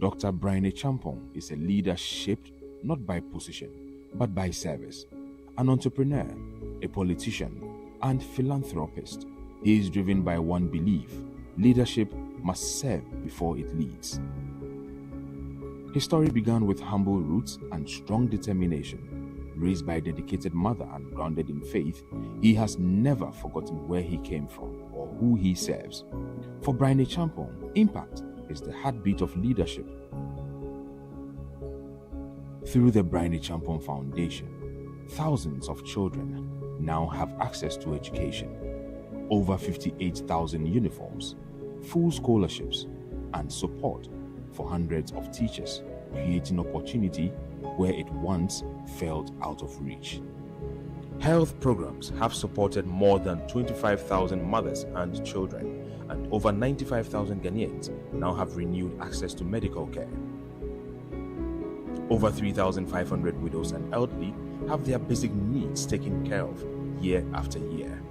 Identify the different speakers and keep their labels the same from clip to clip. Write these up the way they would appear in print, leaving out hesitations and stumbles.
Speaker 1: Dr. Bryan is a leader shaped not by position, but by service. An entrepreneur, a politician, and philanthropist, he is driven by one belief: leadership must serve before it leads. His story began with humble roots and strong determination. Raised by a dedicated mother and grounded in faith, he has never forgotten where he came from or who he serves. For Bryan, impact is the heartbeat of leadership. Through the Bryan Foundation, thousands of children now have access to education. Over 58,000 uniforms, full scholarships, and support for hundreds of teachers, creating opportunity where it once felt out of reach. Health programs have supported more than 25,000 mothers and children, and over 95,000 Ghanaians now have renewed access to medical care. Over 3,500 widows and elderly have their basic needs taken care of year after year.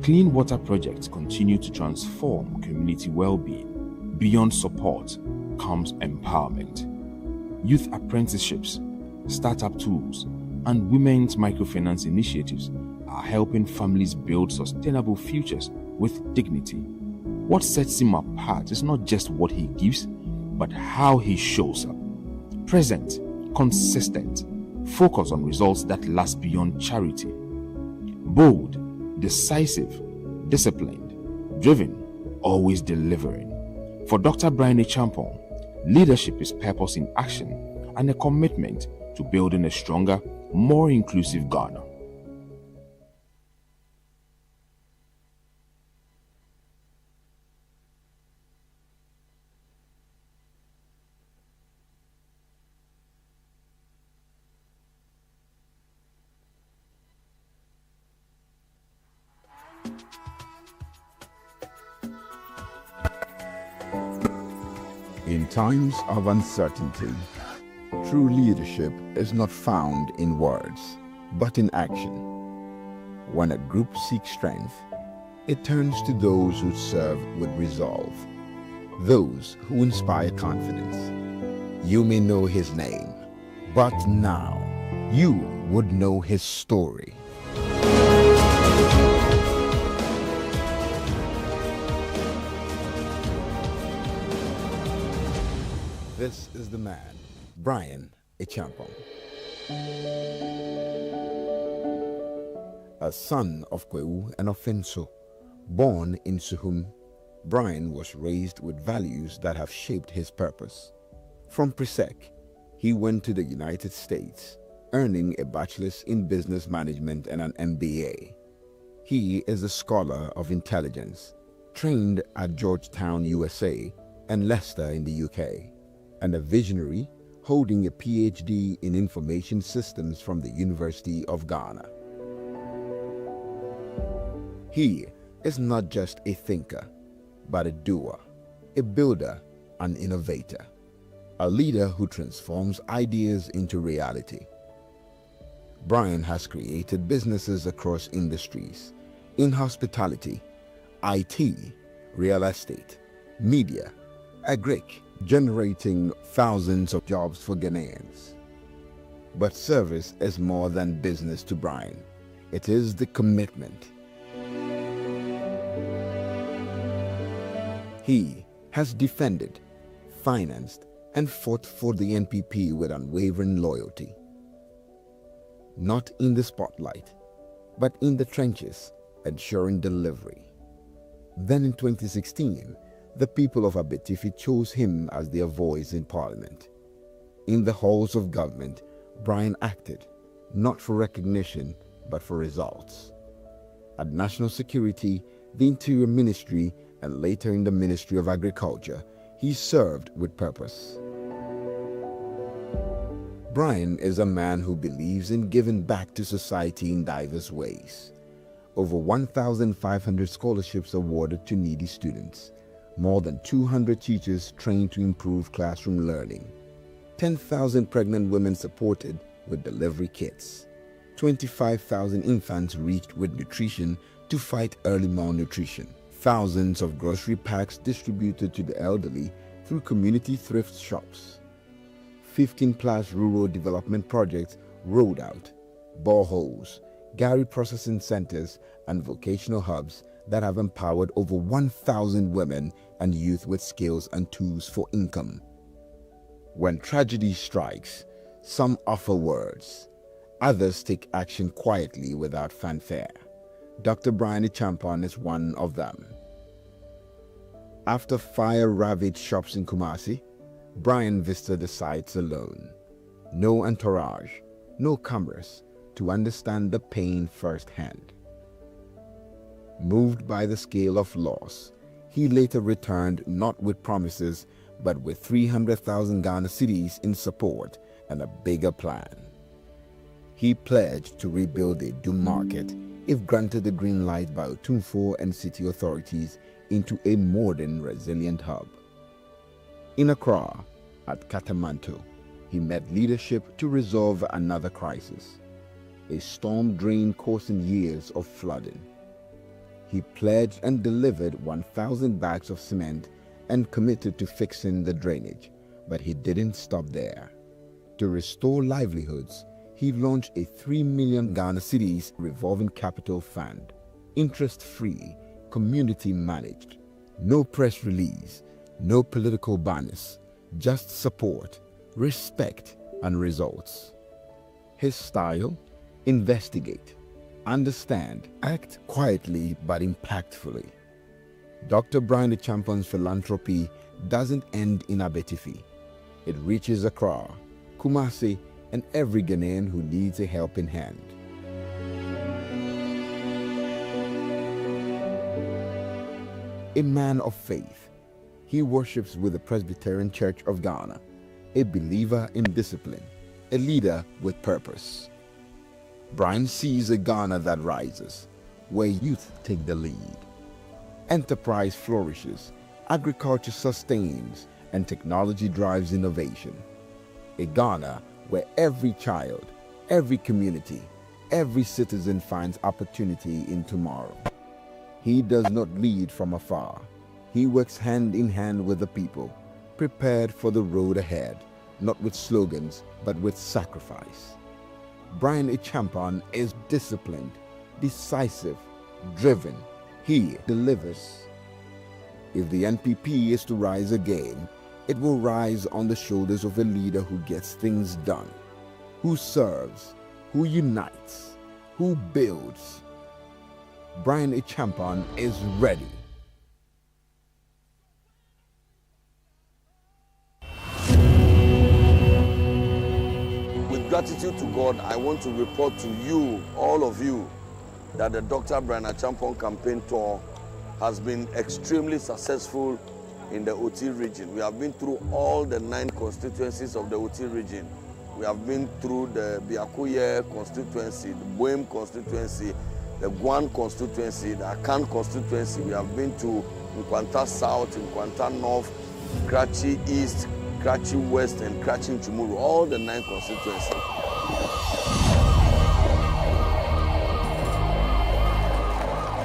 Speaker 1: Clean water projects continue to transform community well-being. Beyond support comes empowerment. Youth apprenticeships, startup tools, and women's microfinance initiatives are helping families build sustainable futures with dignity. What sets him apart is not just what he gives, but how he shows up. Present, consistent, focus on results that last beyond charity. Bold, decisive, disciplined, driven, always delivering. For Dr. Bryan, leadership is purpose in action and a commitment to building a stronger, more inclusive Ghana.
Speaker 2: In times of uncertainty, true leadership is not found in words, but in action. When a group seeks strength, it turns to those who serve with resolve, those who inspire confidence. You may know his name, but now you would know his story. This is the man, Bryan Acheampong. A son of Kwewu and Ofenso, born in Suhum, Bryan was raised with values that have shaped his purpose. From Presec, he went to the United States, earning a bachelor's in business management and an MBA. He is a scholar of intelligence, trained at Georgetown, USA, and Leicester in the UK, and a visionary holding a PhD in information systems from the University of Ghana. He is not just a thinker, but a doer, a builder, an innovator, a leader who transforms ideas into reality. Bryan has created businesses across industries, in hospitality, IT, real estate, media, agric, generating thousands of jobs for Ghanaians. But service is more than business to Bryan. It is the commitment. He has defended, financed, and fought for the NPP with unwavering loyalty. Not in the spotlight, but in the trenches, ensuring delivery. Then in 2016, the people of Abetifi chose him as their voice in Parliament. In the halls of government, Bryan acted, not for recognition, but for results. At National Security, the Interior Ministry, and later in the Ministry of Agriculture, he served with purpose. Bryan is a man who believes in giving back to society in diverse ways. Over 1,500 scholarships awarded to needy students. More than 200 teachers trained to improve classroom learning. 10,000 pregnant women supported with delivery kits. 25,000 infants reached with nutrition to fight early malnutrition. Thousands of grocery packs distributed to the elderly through community thrift shops. 15+ rural development projects rolled out, boreholes, gari processing centers, and vocational hubs that have empowered over 1,000 women and youth with skills and tools for income. When tragedy strikes, some offer words, others take action quietly without fanfare. Dr. Bryan is one of them. After fire-ravaged shops in Kumasi, Bryan visited the sites alone. No entourage, no cameras, to understand the pain firsthand. Moved by the scale of loss, he later returned not with promises, but with 300,000 Ghana cedis in support and a bigger plan. He pledged to rebuild the Dum market if granted the green light by Otumfuo and city authorities into a modern, resilient hub. In Accra, at Katamanto, he met leadership to resolve another crisis, a storm drain causing years of flooding. He pledged and delivered 1,000 bags of cement and committed to fixing the drainage, but he didn't stop there. To restore livelihoods, he launched a 3 million Ghana cedis revolving capital fund, interest-free, community managed. No press release, no political banners, just support, respect, and results. His style? Investigate, understand, act quietly but impactfully. Dr. Bryan philanthropy doesn't end in Abetifi. It reaches Accra, Kumasi, and every Ghanaian who needs a helping hand. A man of faith, he worships with the Presbyterian Church of Ghana, a believer in discipline, a leader with purpose. Bryan sees a Ghana that rises, where youth take the lead. Enterprise flourishes, agriculture sustains, and technology drives innovation. A Ghana where every child, every community, every citizen finds opportunity in tomorrow. He does not lead from afar. He works hand in hand with the people, prepared for the road ahead, not with slogans, but with sacrifice. Bryan is disciplined, decisive, driven. He delivers. If the NPP is to rise again, it will rise on the shoulders of a leader who gets things done, who serves, who unites, who builds. Bryan is ready.
Speaker 3: With gratitude to God, I want to report to you, all of you, that the Dr. Bryan Acheampong campaign tour has been extremely successful in the OT region. We have been through all the 9 constituencies of the OT region. We have been through the Biakuye constituency, the Boem constituency, the Guan constituency, the Akan constituency. We have been to Nkwanta South, Nkwanta North, Karachi East, Karachi West, and Karachi Nchumuru, all the 9 constituencies.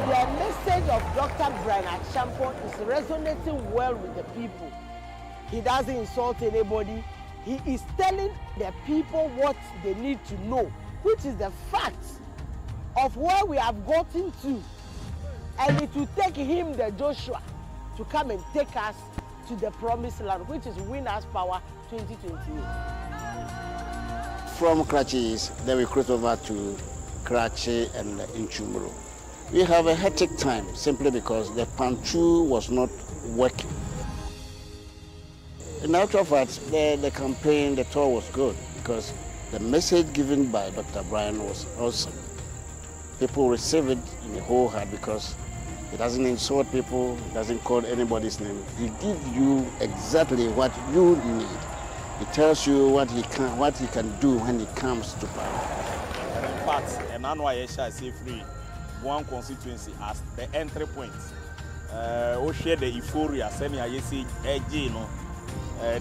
Speaker 4: The message of Dr. Bryan Acheampong is resonating well with the people. He doesn't insult anybody. He is telling the people what they need to know, which is the fact of where we have gotten to. And it will take him, the Joshua, to come and take us to the promised land, which is Winners Power 2028.
Speaker 5: From Karachi East, then we cross over to Karachi and Nchumuru. We have a hectic time simply because the Panchu was not working. In actual fact, the campaign, the tour was good because the message given by Dr. Bryan was awesome. People receive it in the whole heart because he doesn't insult people, he doesn't call anybody's name. He gives you exactly what you need. He tells you what he can do when he comes to power.
Speaker 6: And in fact, an annual say free one constituency as the entry point. We share the euphoria, sending a say,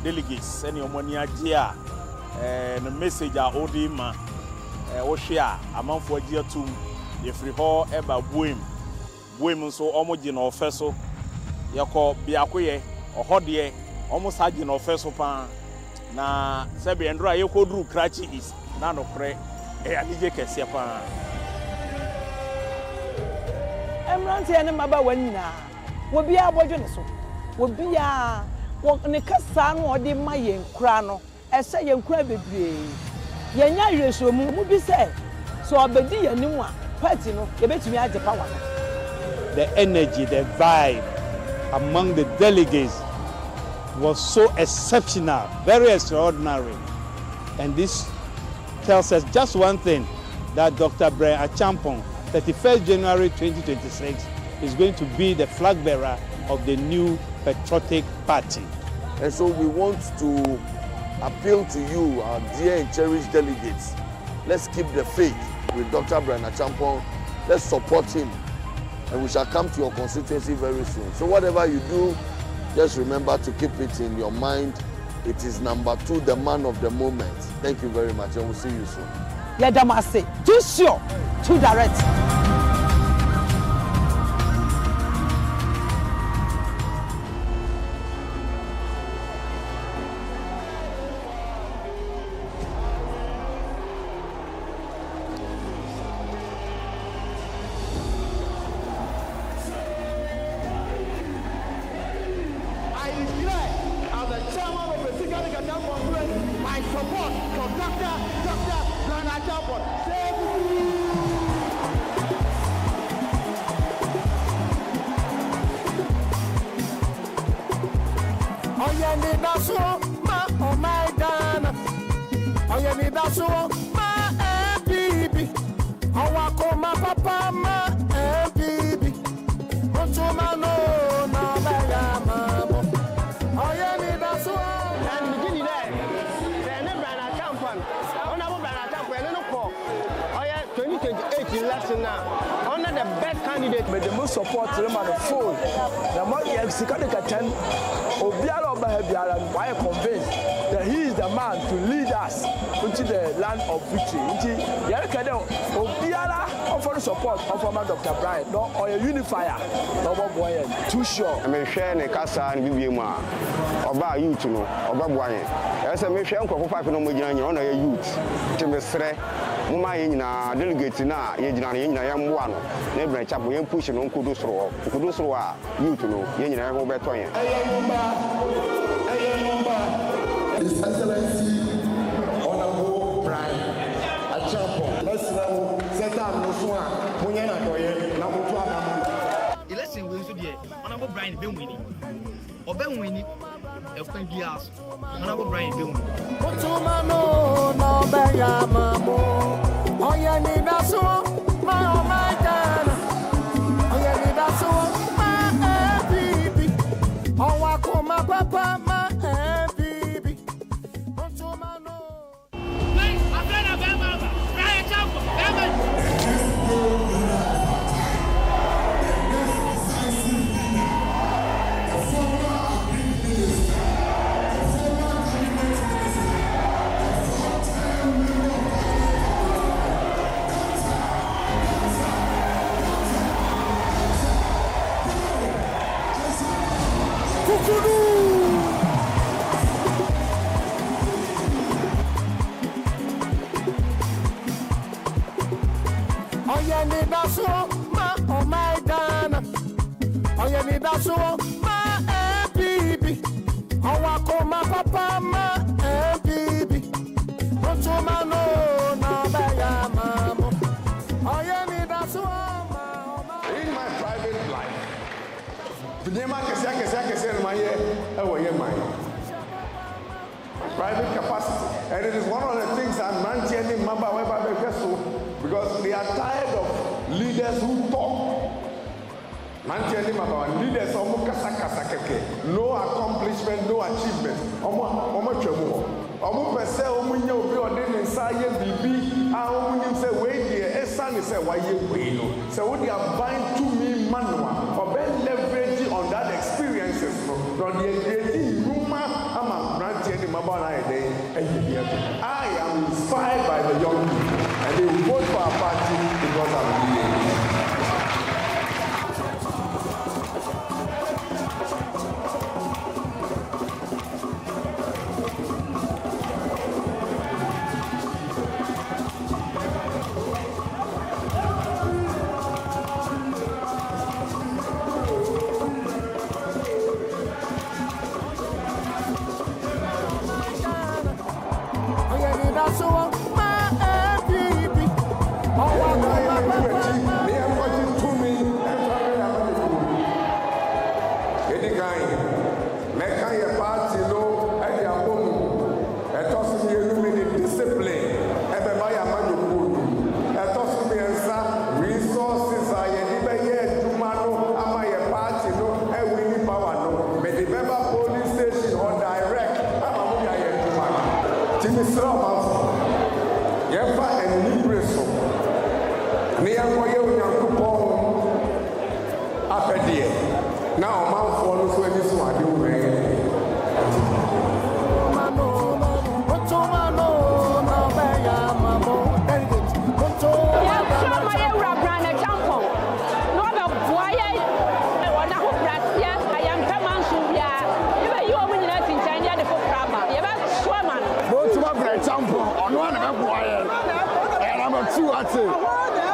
Speaker 6: delegates, sending your money and the message are Odima, Oshia, among for year 2, if we all ever boom. Women so homogen or fesso, Yako Biakuye, or Hodie, almost had no first open. Na Sabi and Dry, you could do Cratchy is none of Cray, a DJ Cassiapa.
Speaker 4: I'm not saying about when now. Will be our boy, so will be a walk in the Cassan or the Mayan Crano, as say young crabby. Yanya, you so will be said. So I'll be dear new one. Petino, you bet me at the power.
Speaker 7: The energy, the vibe among the delegates was so exceptional, very extraordinary. And this tells us just one thing, that Dr. Bryan Acheampong, 31st January 2026, is going to be the flag bearer of the new patriotic party.
Speaker 3: And so we want to appeal to you, our dear and cherished delegates. Let's keep the faith with Dr. Bryan Acheampong. Let's support him, and we shall come to your constituency very soon. So whatever you do, just remember to keep it in your mind. It is number 2, the man of the moment. Thank you very much, and we'll see you soon.
Speaker 4: Let them say, too sure, too direct.
Speaker 8: Under the best candidate with the most support to them on the phone. The more you can Obiara Obahebiara, why convinced that he is the man to lead us into the land of victory. Obiara offer support of former Dr. Bryan, no or a unifier, no boy, too sure.
Speaker 9: I mean, share a casa and Bibima, Oba youth, no, Oba Bryan. As a mission for 5 no honor a youth. Timestre, Muma in a delegate na, Yajina, Yam one, Nebra Chapo, and pushing on Kudusro, youth, no, Yana Robertoyan.
Speaker 10: His Excellency, Honorable Bryan Acheampong. Let's know, set up no swan, Munyana Doye, Namutua.
Speaker 11: Election wins to the Honorable Bryan been winning. Or been winning, a friend years. Honorable Bryan been winning.
Speaker 8: Otumano, no Bayamamo. Oh, yeah, need a song, my oh, my God. Oh, yeah, need a song, my baby. Oh, I call my papa, my baby. Otumano.
Speaker 11: Please, I'm going to Bryan Acheampong.
Speaker 8: Oh, yeah, need a song, my oh, my God. Oh, yeah, need a song, my baby. Oh, I call my papa, my baby. Otumano, no Bayamamo. Oh, yeah, need a song,
Speaker 10: in my private life, the name I can say in my private capacity, and it is one of the things I'm maintaining because they are tired of leaders who talk. Leaders no accomplishment, no achievement. So what they are buying to me manual for being leveraging on that experiences from the creating rumor I'm a branch I am inspired by the young people and they will vote for our party because I'm leading. Any kind. Meka ye party no, and your home. A toss me a discipline. Ebe ma ya man good. A toss me and resources are ye yet to mano, ama ye party no, and winning power no. May the member police station or direct, ama ya ye to mano. Timisra Mount. Yefa and Nipreso. Near Moyo Yankupon Apedie. Now, Mount follows when this one do rain.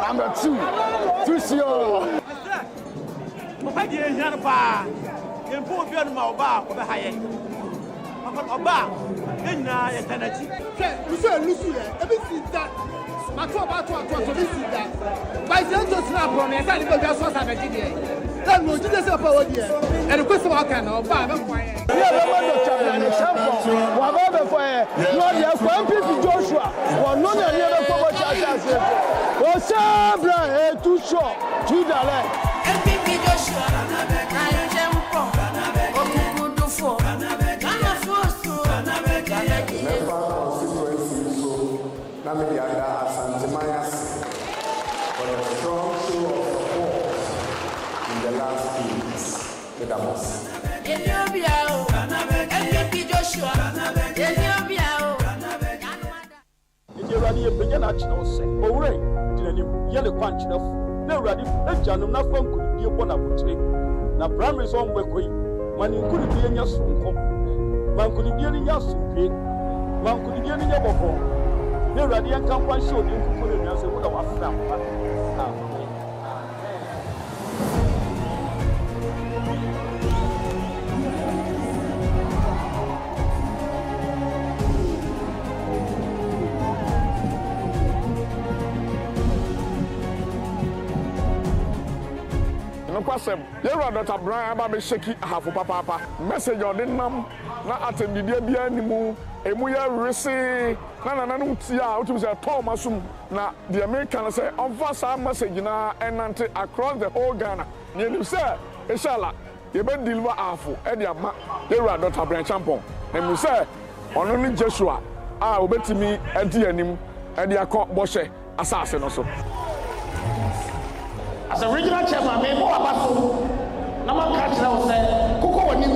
Speaker 8: Number two. Tusio.
Speaker 12: Papa di ehyan pa. Empo bi onu ma oba oba haye. Oba enna ye tanachi.
Speaker 8: Lusu ye. Ebi sida. Mato bi sida. By the to snap on e say ni be so sa be di e. Then no just say power di e. E request wa kan oba be kwa ye. Yeah, we want to Bryan Champon. Wa ba be for e. No dey for MPP Joshua. Wa no na ye be for cha. O say Bryan too short. Too direct. MPP Joshua. Bryan Champon. O kudu for. Kana force.
Speaker 10: Namely, Santimayas for a strong show of support in the last 2 weeks. With us.
Speaker 8: MPP Joshua.
Speaker 12: Ye rani ye benya na china ose. Owure dinanim ye le kwan china fu. Na urade ajanum na fam kudie bo na botire. Na primary so onwe koyi. Mani kudie nya sonko. Man kudie ni nya sunpie. Man kudie ni nya bofo. Na urade yan kan kwan show din kuko le nyanse wo da wa fra mpa.
Speaker 10: No kwasem ye Dr. Bryan aba be sheki hafu papa message on the nam na atendidie bia nimu emu ya resi na no tia utum say Tom asum na the American say onfa sa message na enante across the whole Ghana ne nim say inshallah ye be deliver hafu e dia ma ye Dr. Bryan Champon na nim say ono ni Joshua a obetimi adi anim e dia ko boshe asase no so.
Speaker 8: As a regional chairman, me mo abaso. Na man catch na o say, koko wani.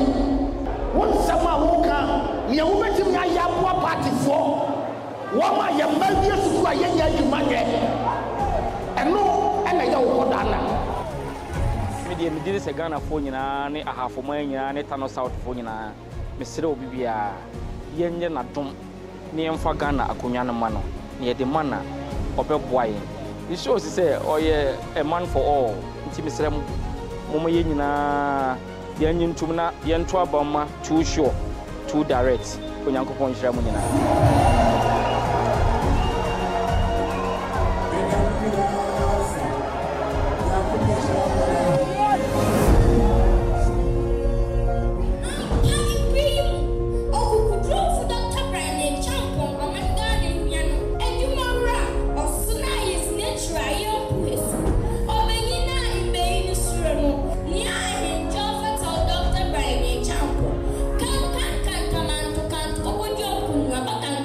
Speaker 8: Won sama wo kan, me wo betim ya yabo party for. Wo ma ye mabie suku ayenya adwuma ye. Eno na ya wo dana.
Speaker 13: Me die me dire se Ghana fo nyina ne ahafo man nyina ne Tano South fo nyina. Me sere obi bia yenye na dom ne emfa Ghana akonwa no ma no. Ne ye de mana obeboa yen. It shows say a man for all. Intimisem Momo Yenina Yanyin Tumna Yantua Bama too sure, too direct. Kunyanko Pon Shramunina.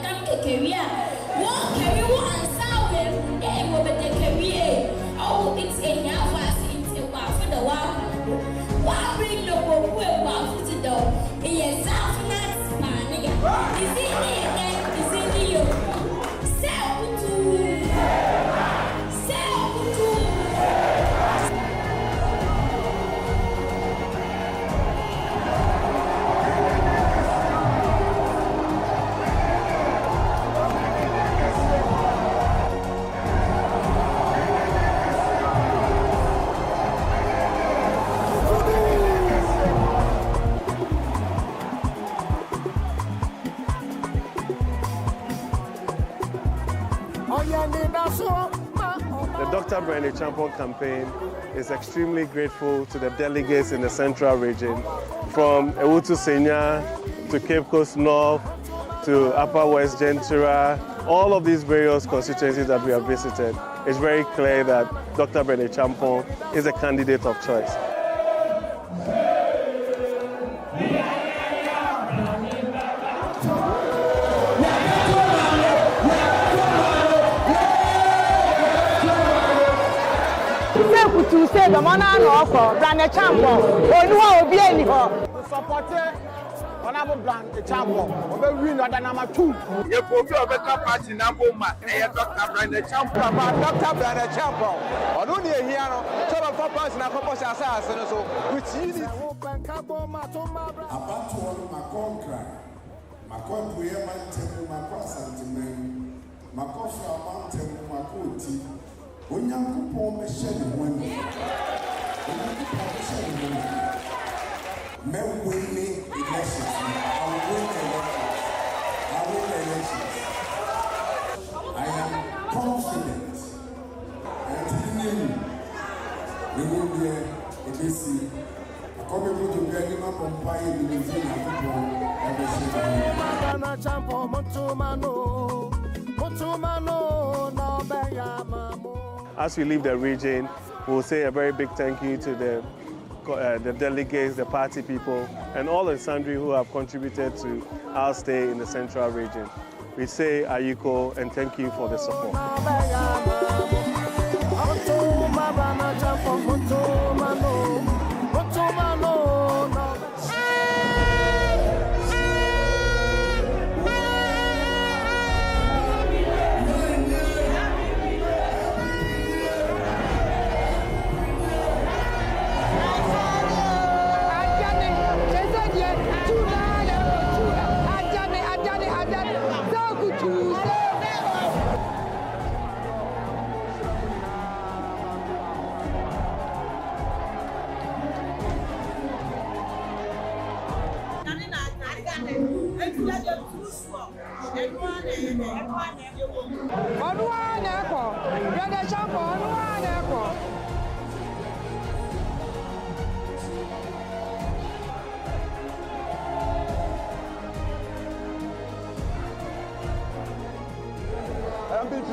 Speaker 14: Come Dr. Bryan Champion campaign is extremely grateful to the delegates in the Central region, from Ewutu Senya to Cape Coast North to Upper West Gentura, all of these various constituencies that we have visited. It's very clear that Dr. Bryan Champion is a candidate of choice.
Speaker 4: To say the man no for Bryan Champion onu a obi eni ho support honorable Bryan Champion obe win order number 2
Speaker 15: ye profi obeka party na boma e Dr. Bryan Champion
Speaker 16: ba Dr. Bryan Champion onu ne ehia no so ba for party na kopo asa no so with unity
Speaker 17: abatu onu makonkra makonpuye mantemu makwasantemen makofra mantemu makoti Onyankopon me shede woni. Onyankopon me shede woni. Me win elections. I win elections. I am confident. And we will be a BC. Come to be any man from Bryan in the
Speaker 14: As we leave the region, we'll say a very big thank you to the delegates, the party people, and all the sundry who have contributed to our stay in the Central region. We say Ayiko and thank you for the support.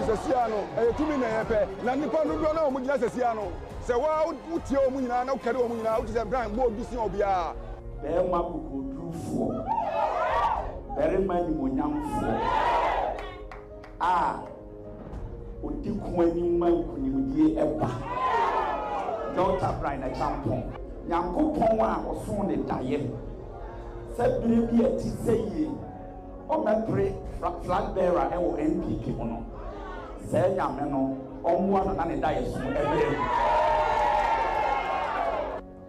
Speaker 10: Sesiano, a 2 minutes, Nanipa no Mujina Sesiano. So, wow, put your Muna, no Kado Muna, out is a brand, more busy of ya.
Speaker 18: There, Mapu drew for very many Munyam for. Ah, would you when you ever? Dr. Bryan Champion, Yanko Ponwa or soon a diet. Said, be a T.C. On my pray, flag bearer, and NPP on. Say, Yameno, on one and die every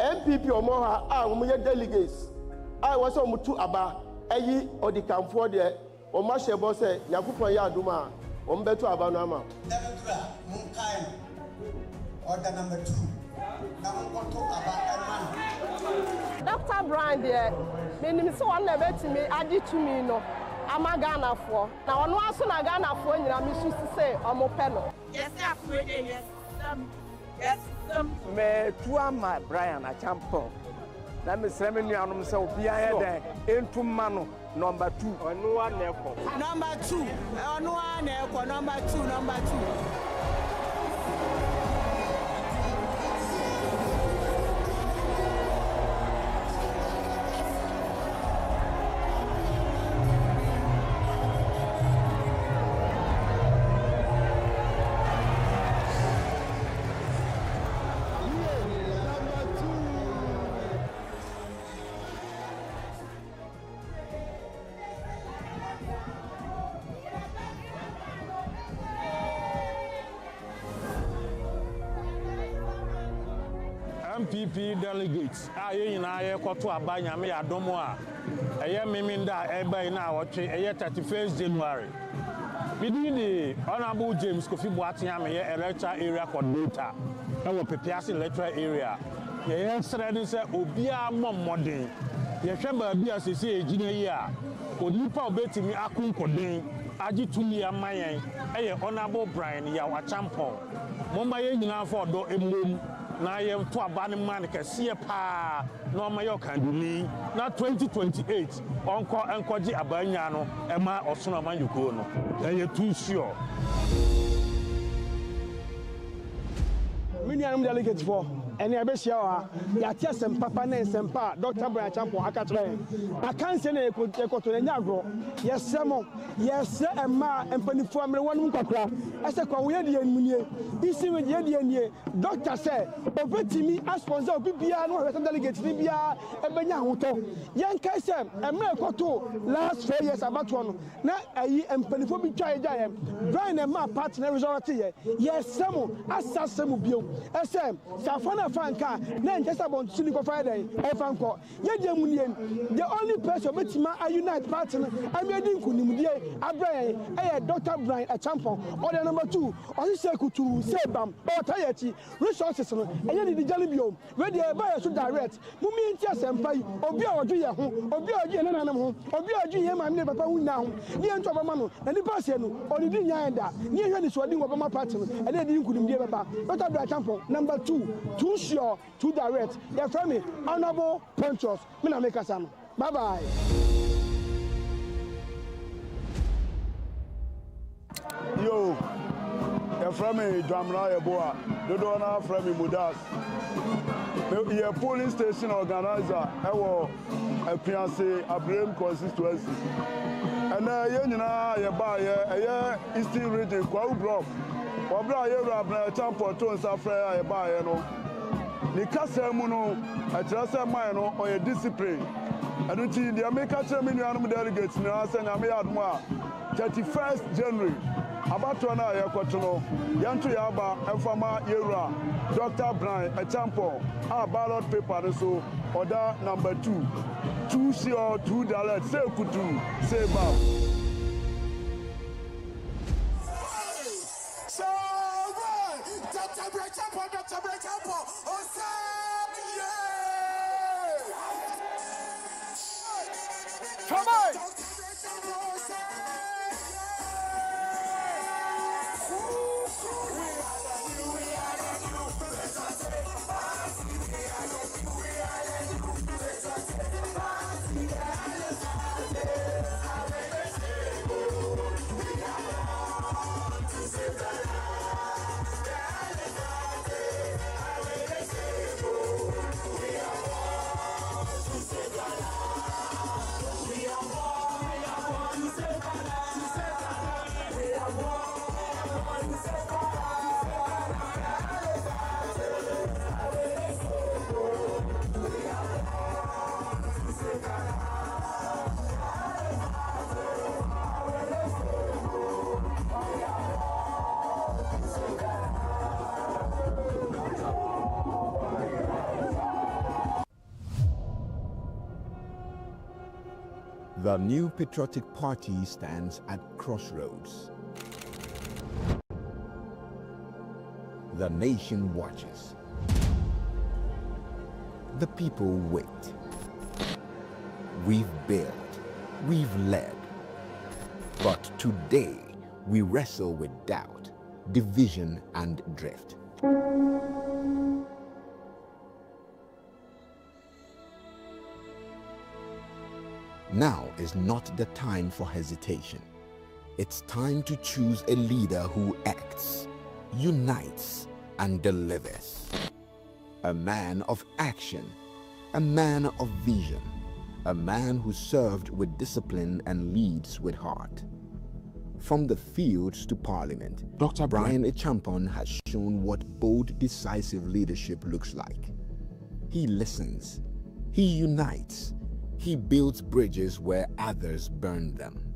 Speaker 12: MPP or more are delegates. I was on Mutu Aba, Ayi or the Camfor there, or Masha Bosse, Yakupa Yaduma, or Beto Abanama.
Speaker 17: Order number 2. Now I'm going to talk about a man.
Speaker 4: Dr. Bryan there, meaning so on the to me, added to me no. I'm a Ghana for. Now, on one son, a Ghana for, and I'm used to say, I'm a penal.
Speaker 19: Yes, yes, yes.
Speaker 16: Me tuama Bryan Champion. Na me sreme nu anom se obia ye den entum mano number 2 onu wa na ekọ
Speaker 19: number 2 onu wa na ekọ number 2
Speaker 20: MPP delegates aye na aye kwato abanya me adomo a eye meminda ebe na wotwe eye 31st January bidini honorable James Kofi Boateng ame electoral area coordinator e wo Pepiase electoral area ye srede se obia mommodin ye hwe ba bia sese ejina yi a onipa obetimi akonkoden agye tumi amayen ɛyɛ honorable Bryan yawa champion momma yɛ nyina for do emom na yɛ to aba ne man kɛseɛ pa na ɔma yɛ kanduni na 2028 ɛnkɔgye abanya no ɛma ɔsono amanyuko no ɛyɛ too sure.
Speaker 12: Minianum delegate for any abesia ya tia sem papa na sem pa Dr. Bryan Champion aka try aka nse na ekoto na nyagro yesemo yese ema empanifo amre wonum kwakra ese kwa wo ye de anunie isi we ye de anie doctor say obetimi a sponsor obi bia no we delegate ni bia ebenya hoto yen kai se emre ekoto last 4 years abato no na ayi empanifo bi twa eja ye Bryan ema partner resort ye yesemo asasemu bio ese safana fanka na nkesa bon suni ko Friday e fanko ye de muniem the only person betima a unite party no amedi nkunimdie Bryan e Dr. Bryan a champion order number 2 o se kutu se bam o tayachi resources no enye di jali bio we de e buy so direct mumi nti asempai obi a odwo ye ho obi a odwo ye nanam ho obi a odwo ye ma me papa hunna ho ni ento obama no na ni pass no odidi nyan da ni ehwe ni so odi obama party no ene di nkunimdie baba Dr. Bryan champion number 2 too sure too direct your friend honorable Pontius me na make asam bye bye.
Speaker 10: Yo, your friend me Jamra Eboa, the donor friend me Mudas. Your polling station organizer, a Piance, a Brame constituency. And you buy a Eastern region, Kwau Block. Obra Yera Champion to Safra, a buy no. The Casamuno, a Trasamano, or a discipline. I don't see the American Chairman delegates, Nasan Amiadma, 31st January. Abatwana Yakotono, Yantu Yaba, and Fama Yera, Dr. Bryan, a champion, our ballot paper, so order number 2. 2 sure, $2, say kutu, say bow.
Speaker 8: So, Dr. Bryan Champion, Dr. Bryan Champion, come on!
Speaker 2: The new patriotic party stands at crossroads. The nation watches. The people wait. We've built, we've led. But today, we wrestle with doubt, division, and drift. Now is not the time for hesitation. It's time to choose a leader who acts, unites, and delivers. A man of action, a man of vision, a man who served with discipline and leads with heart. From the fields to parliament, Dr. Bryan Champion has shown what bold, decisive leadership looks like. He listens, he unites, he builds bridges where others burn them.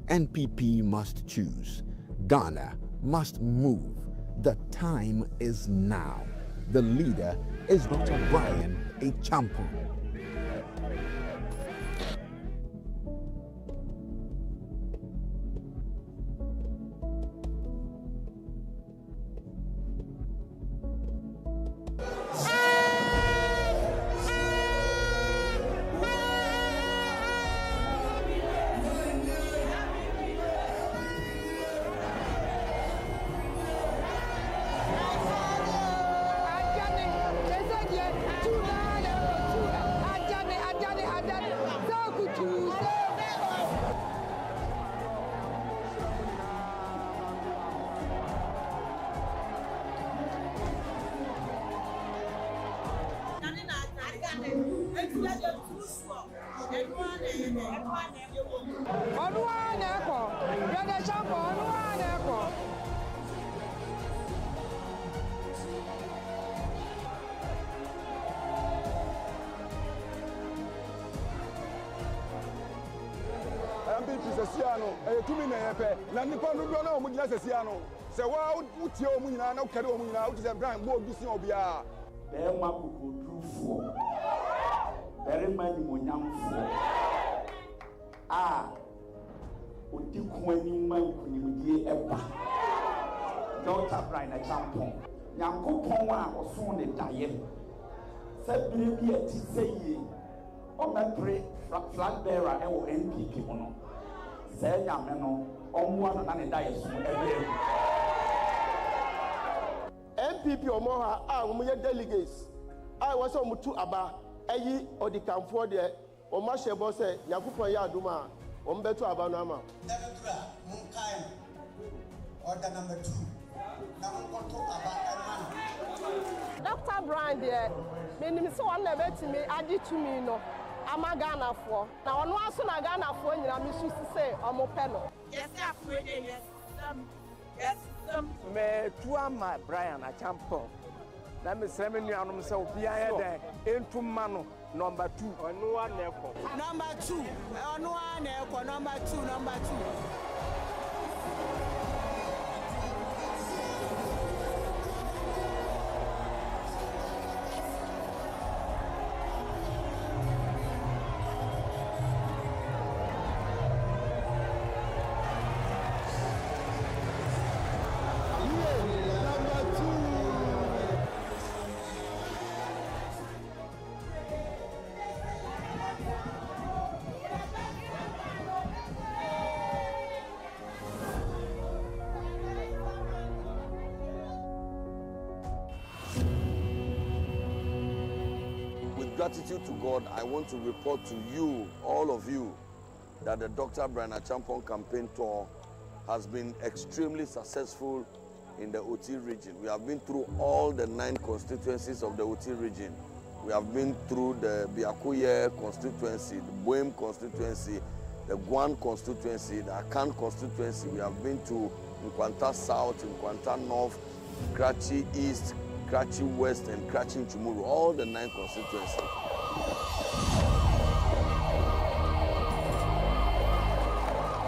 Speaker 2: NPP must choose. Ghana must move. The time is now. The leader is Dr. Bryan Champion.
Speaker 10: Sesiano, to me, Nanipa no Mugla Sesiano. Say, wow, what's your Muna, no Cado Muna, which is a brand, more Busy Obia.
Speaker 18: There Mapu do for. Very many Munyam for. Ah, Utikweni Mankunimudi Eba. Dr. Bryan Achampong. Yanko Pongwa or soon a diet. Said Billy at Tisay. On that flag bearer or NPP or no. Say Yameno, on one and a diet every
Speaker 16: MPP or more are delegates. I was on to Aba, Ayi or the Camfor there, or Masha Bosse, Yakupa Yaduma, or Beto Abanama.
Speaker 19: Order number 2. Now I'm going to Aba.
Speaker 4: Dr. Bryan there, meaning so on the to me, added to me no. I'm a Ghana for. Now, on one son, I Ghana for, and I'm used to say, I'm a penal. Yes, yes,
Speaker 16: Me tua my Bryan Achampong. Let me say, me am so behind there. Into mano number 2. On one echo.
Speaker 19: Number 2. On one echo. Number 2. Number 2.
Speaker 3: Gratitude to God, I want to report to you, all of you, that the Dr. Bryan Achampong campaign tour has been extremely successful in the OT region. We have been through all the 9 constituencies of the OT region. We have been through the Biakuye constituency, the Boem constituency, the Guan constituency, the Akan constituency. We have been to Nkwanta South, Nkwanta North, Karachi East, Karachi West, and Karachi Chumuru, all the 9 constituencies.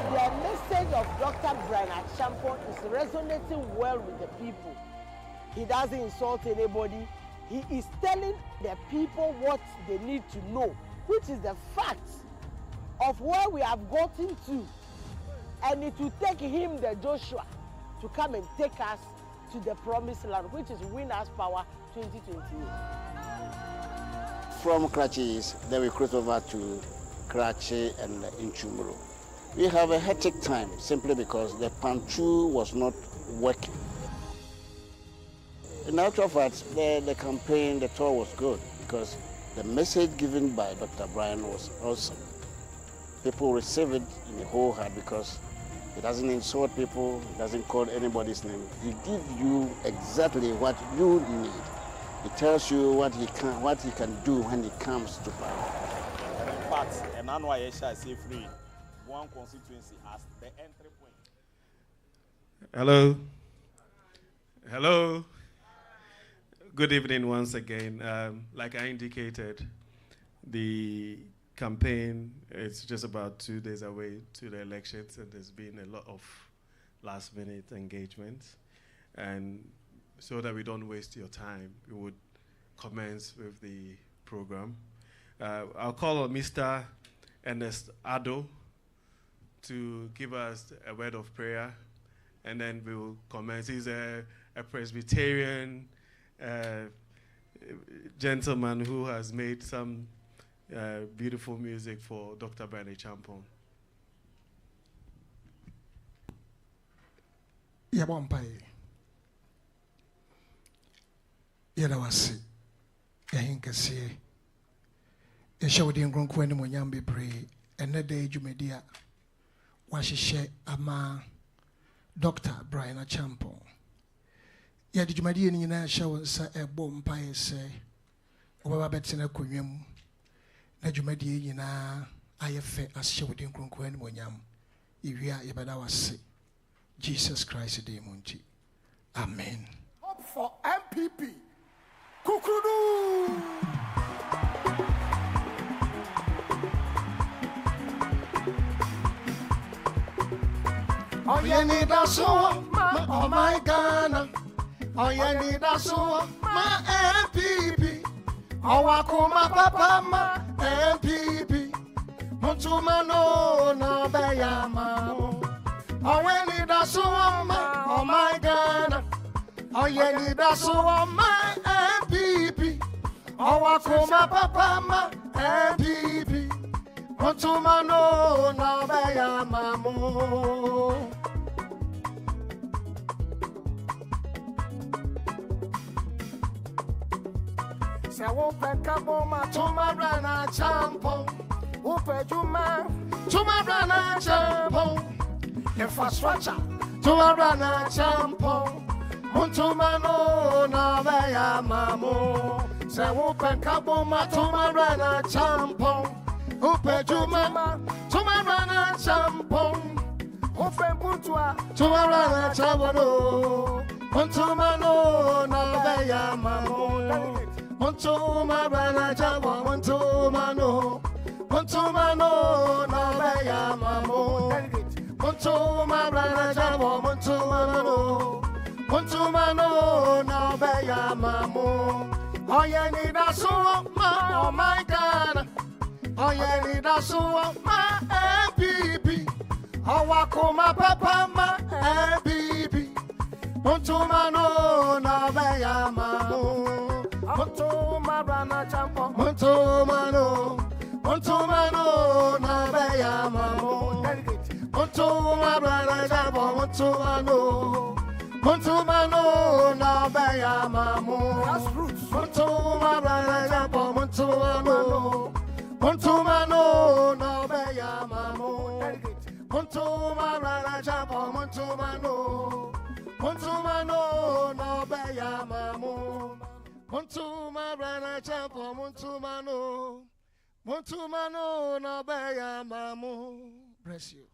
Speaker 4: The message of Dr. Bryan Achampong is resonating well with the people. He doesn't insult anybody. He is telling the people what they need to know, which is the fact of where we have gotten to. And it will take him, the Joshua, to come and take us to the promised land, which is Winners Power 2028.
Speaker 5: From Karachi, then we cross over to Karachi and Inchumuru. We have a hectic time simply because the Panchu was not working. In actual fact, the campaign, the tour was good because the message given by Dr. Bryan was awesome. People receive it in the whole heart because he doesn't insult people, he doesn't call anybody's name. He gives you exactly what you need. He tells you what he can do when he comes to power.
Speaker 6: And in fact, an annual Yesha is free. One constituency as the entry point.
Speaker 14: Hello. Hello. Good evening once again. Like I indicated, the campaign is just about 2 days away to the elections, and there's been a lot of last-minute engagements. And so that we don't waste your time, we would commence with the program. I'll call on Mr. Ernest Addo to give us a word of prayer, and then we will commence. He's a Presbyterian gentleman who has made some beautiful music for Dr. Bryan Achampong.
Speaker 21: Yabompai. Yadawasi. Yahinkasi. Yashawdi Ngronkwani Monyambi Bri. Another Jumedia. Washishe Ama Dr. Bryan Achampong. Yadi Jumedia Nina Shaw sa a bompai say. Oba Betsina Kunyum. Na Jumedia Yina ayɛ fɛ ahyɛ wo din kronkron animuonyam iwie a yɛbɛda wase Jesus Christ din mu nti amen.
Speaker 8: Hope for MPP Kukudu.
Speaker 21: Oh, you need a soul, oh my Ghana. Oh, you need a soul, my MPP. Oh, Wakuma Papa, my MPP. Montuma no, no, Bayama. Oh, you need a soul, oh my Ghana. Oh, you need a soul, my MPP. Oh, Wakuma Papa, my MPP. Montuma no, no, Bayama.
Speaker 8: Se open kaboma
Speaker 21: Tumarana champo
Speaker 8: Upe juma
Speaker 21: Tumarana champo
Speaker 8: Infrastructure
Speaker 21: Tumarana champo Muntumano na veya mamu Se open kaboma Tumarana champo Upe juma Tumarana champo
Speaker 8: Upe buntua
Speaker 21: Tumarana champo Muntumano na veya mamu Montuma rana jabo montuma no na beya mamo montuma rana jabo montuma no na beya mamo oh yeah need a so oh my God oh yeah need a so my MPP oh wakuma papa my MPP montuma no na beya mamo
Speaker 8: Montuma rana champo
Speaker 21: Montuma no na beya mamo Montuma rana champo Montuma no na beya mamo
Speaker 8: Grassroots
Speaker 21: Montuma rana champo Montuma no na beya mamo Montuma rana champo Montuma no na beya mamo Montuma rana champo Montuma no na beya mamo. Bless you.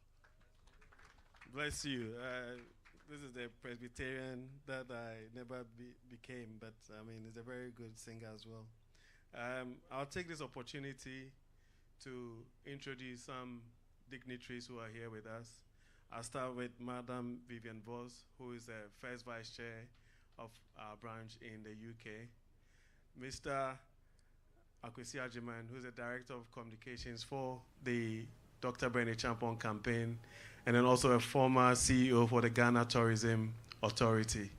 Speaker 14: Bless you. This is the Presbyterian that I never became, but I mean, he's a very good singer as well. I'll take this opportunity to introduce some dignitaries who are here with us. I'll start with Madam Vivian Voss, who is the first vice chair of our branch in the UK. Mr. Akwesi Ajiman, who is the Director of Communications for the Dr. Bryan Champon campaign, and then also a former CEO for the Ghana Tourism Authority.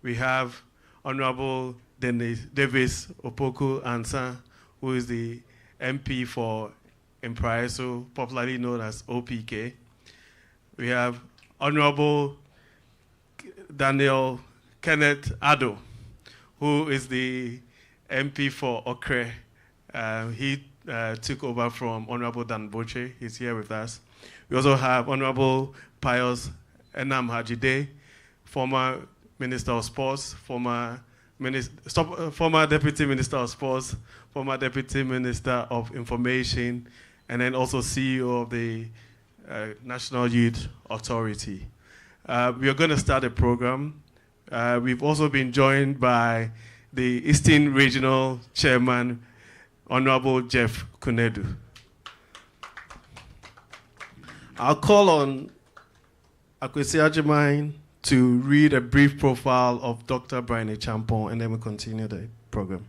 Speaker 14: We have Honorable Davis Opoku Ansa, who is the MP for Impraiso, popularly known as OPK. We have Honorable Daniel Kenneth Addo, who is the MP for Okre. He took over from Honorable Dan Boche. He's here with us. We also have Honorable Pius Enam Hajide, former Minister of Sports, former Deputy Minister of Sports, former Deputy Minister of Information, and then also CEO of the National Youth Authority. We are going to start a program. We've also been joined by the Eastern Regional Chairman, Honorable Jeff Kunedu. I'll call on Akwesi Ajiman to read a brief profile of Dr. Bryan Champon, and then we'll continue the program.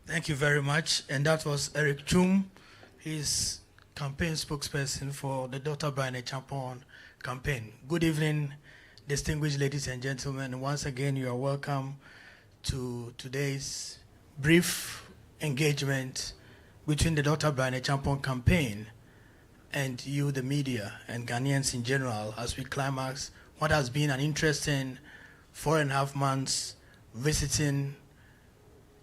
Speaker 1: Thank you very much. And that was Eric Chum. He's campaign spokesperson for the Dr. Bryan Champon campaign. Good evening, distinguished ladies and gentlemen. Once again, you are welcome to today's brief engagement between the Dr. Bryan Champon campaign and you, the media, and Ghanaians in general, as we climax what has been an interesting 4.5 months visiting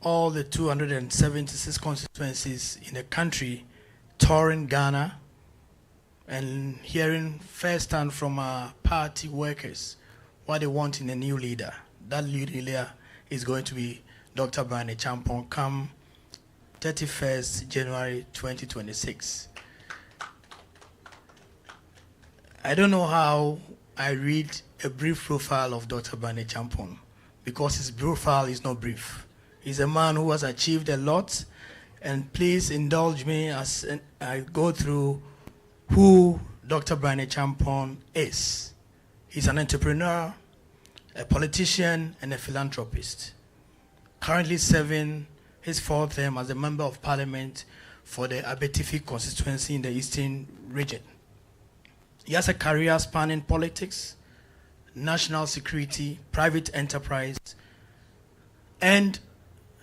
Speaker 1: all the 276 constituencies in the country, touring Ghana, and hearing firsthand from our party workers what they want in a new leader. That new leader is going to be Dr. Bryan Champon come 31st January 2026. I don't know how I read a brief profile of Dr. Bryan Acheampong, because his profile is not brief. He's a man who has achieved a lot, and please indulge me as I go through who Dr. Bryan Acheampong is. He's an entrepreneur, a politician, and a philanthropist. Currently serving his fourth term as a member of parliament for the Abetifi constituency in the Eastern region. He has a career spanning politics, national security, private enterprise, and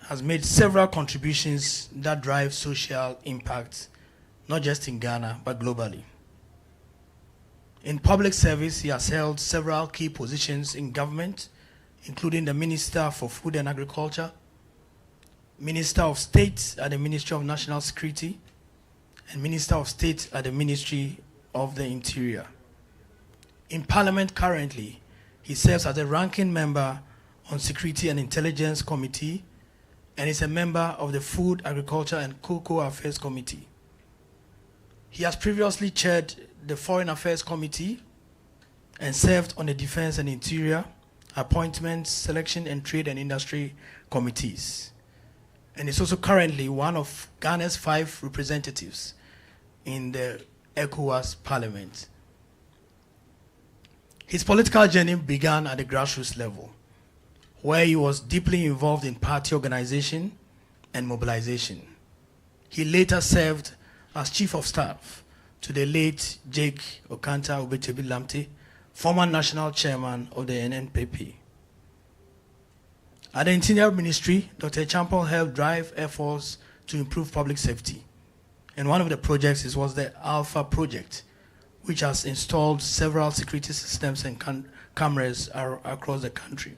Speaker 1: has made several contributions that drive social impact, not just in Ghana, but globally. In public service, he has held several key positions in government, including the Minister for Food and Agriculture, Minister of State at the Ministry of National Security, and Minister of State at the Ministry of the Interior. In Parliament currently, he serves as a ranking member on Security and Intelligence Committee and is a member of the Food, Agriculture and Cocoa Affairs Committee. He has previously chaired the Foreign Affairs Committee and served on the Defense and Interior, Appointments, Selection and Trade and Industry Committees. And is also currently one of Ghana's 5 representatives in the ECOWAS Parliament. His political journey began at the grassroots level, where he was deeply involved in party organization and mobilization. He later served as Chief of Staff to the late Jake Okanta Obetebi Lamte, former National Chairman of the NNPP. At the Interior Ministry, Dr. Acheampong helped drive efforts to improve public safety. And one of the projects was the Alpha Project, which has installed several security systems and cameras across the country.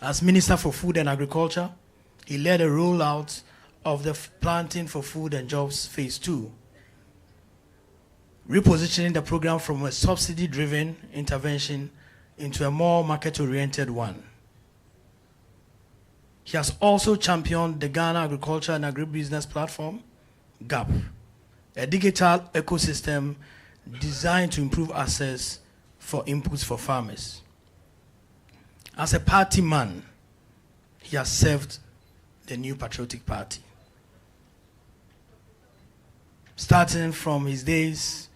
Speaker 1: As Minister for Food and Agriculture, he led a rollout of the Planting for Food and Jobs Phase 2, repositioning the program from a subsidy-driven intervention into a more market-oriented one. He has also championed the Ghana Agriculture and Agribusiness Platform, GAP, a digital ecosystem designed to improve access for inputs for farmers. As a party man, he has served the New Patriotic Party. Starting from his days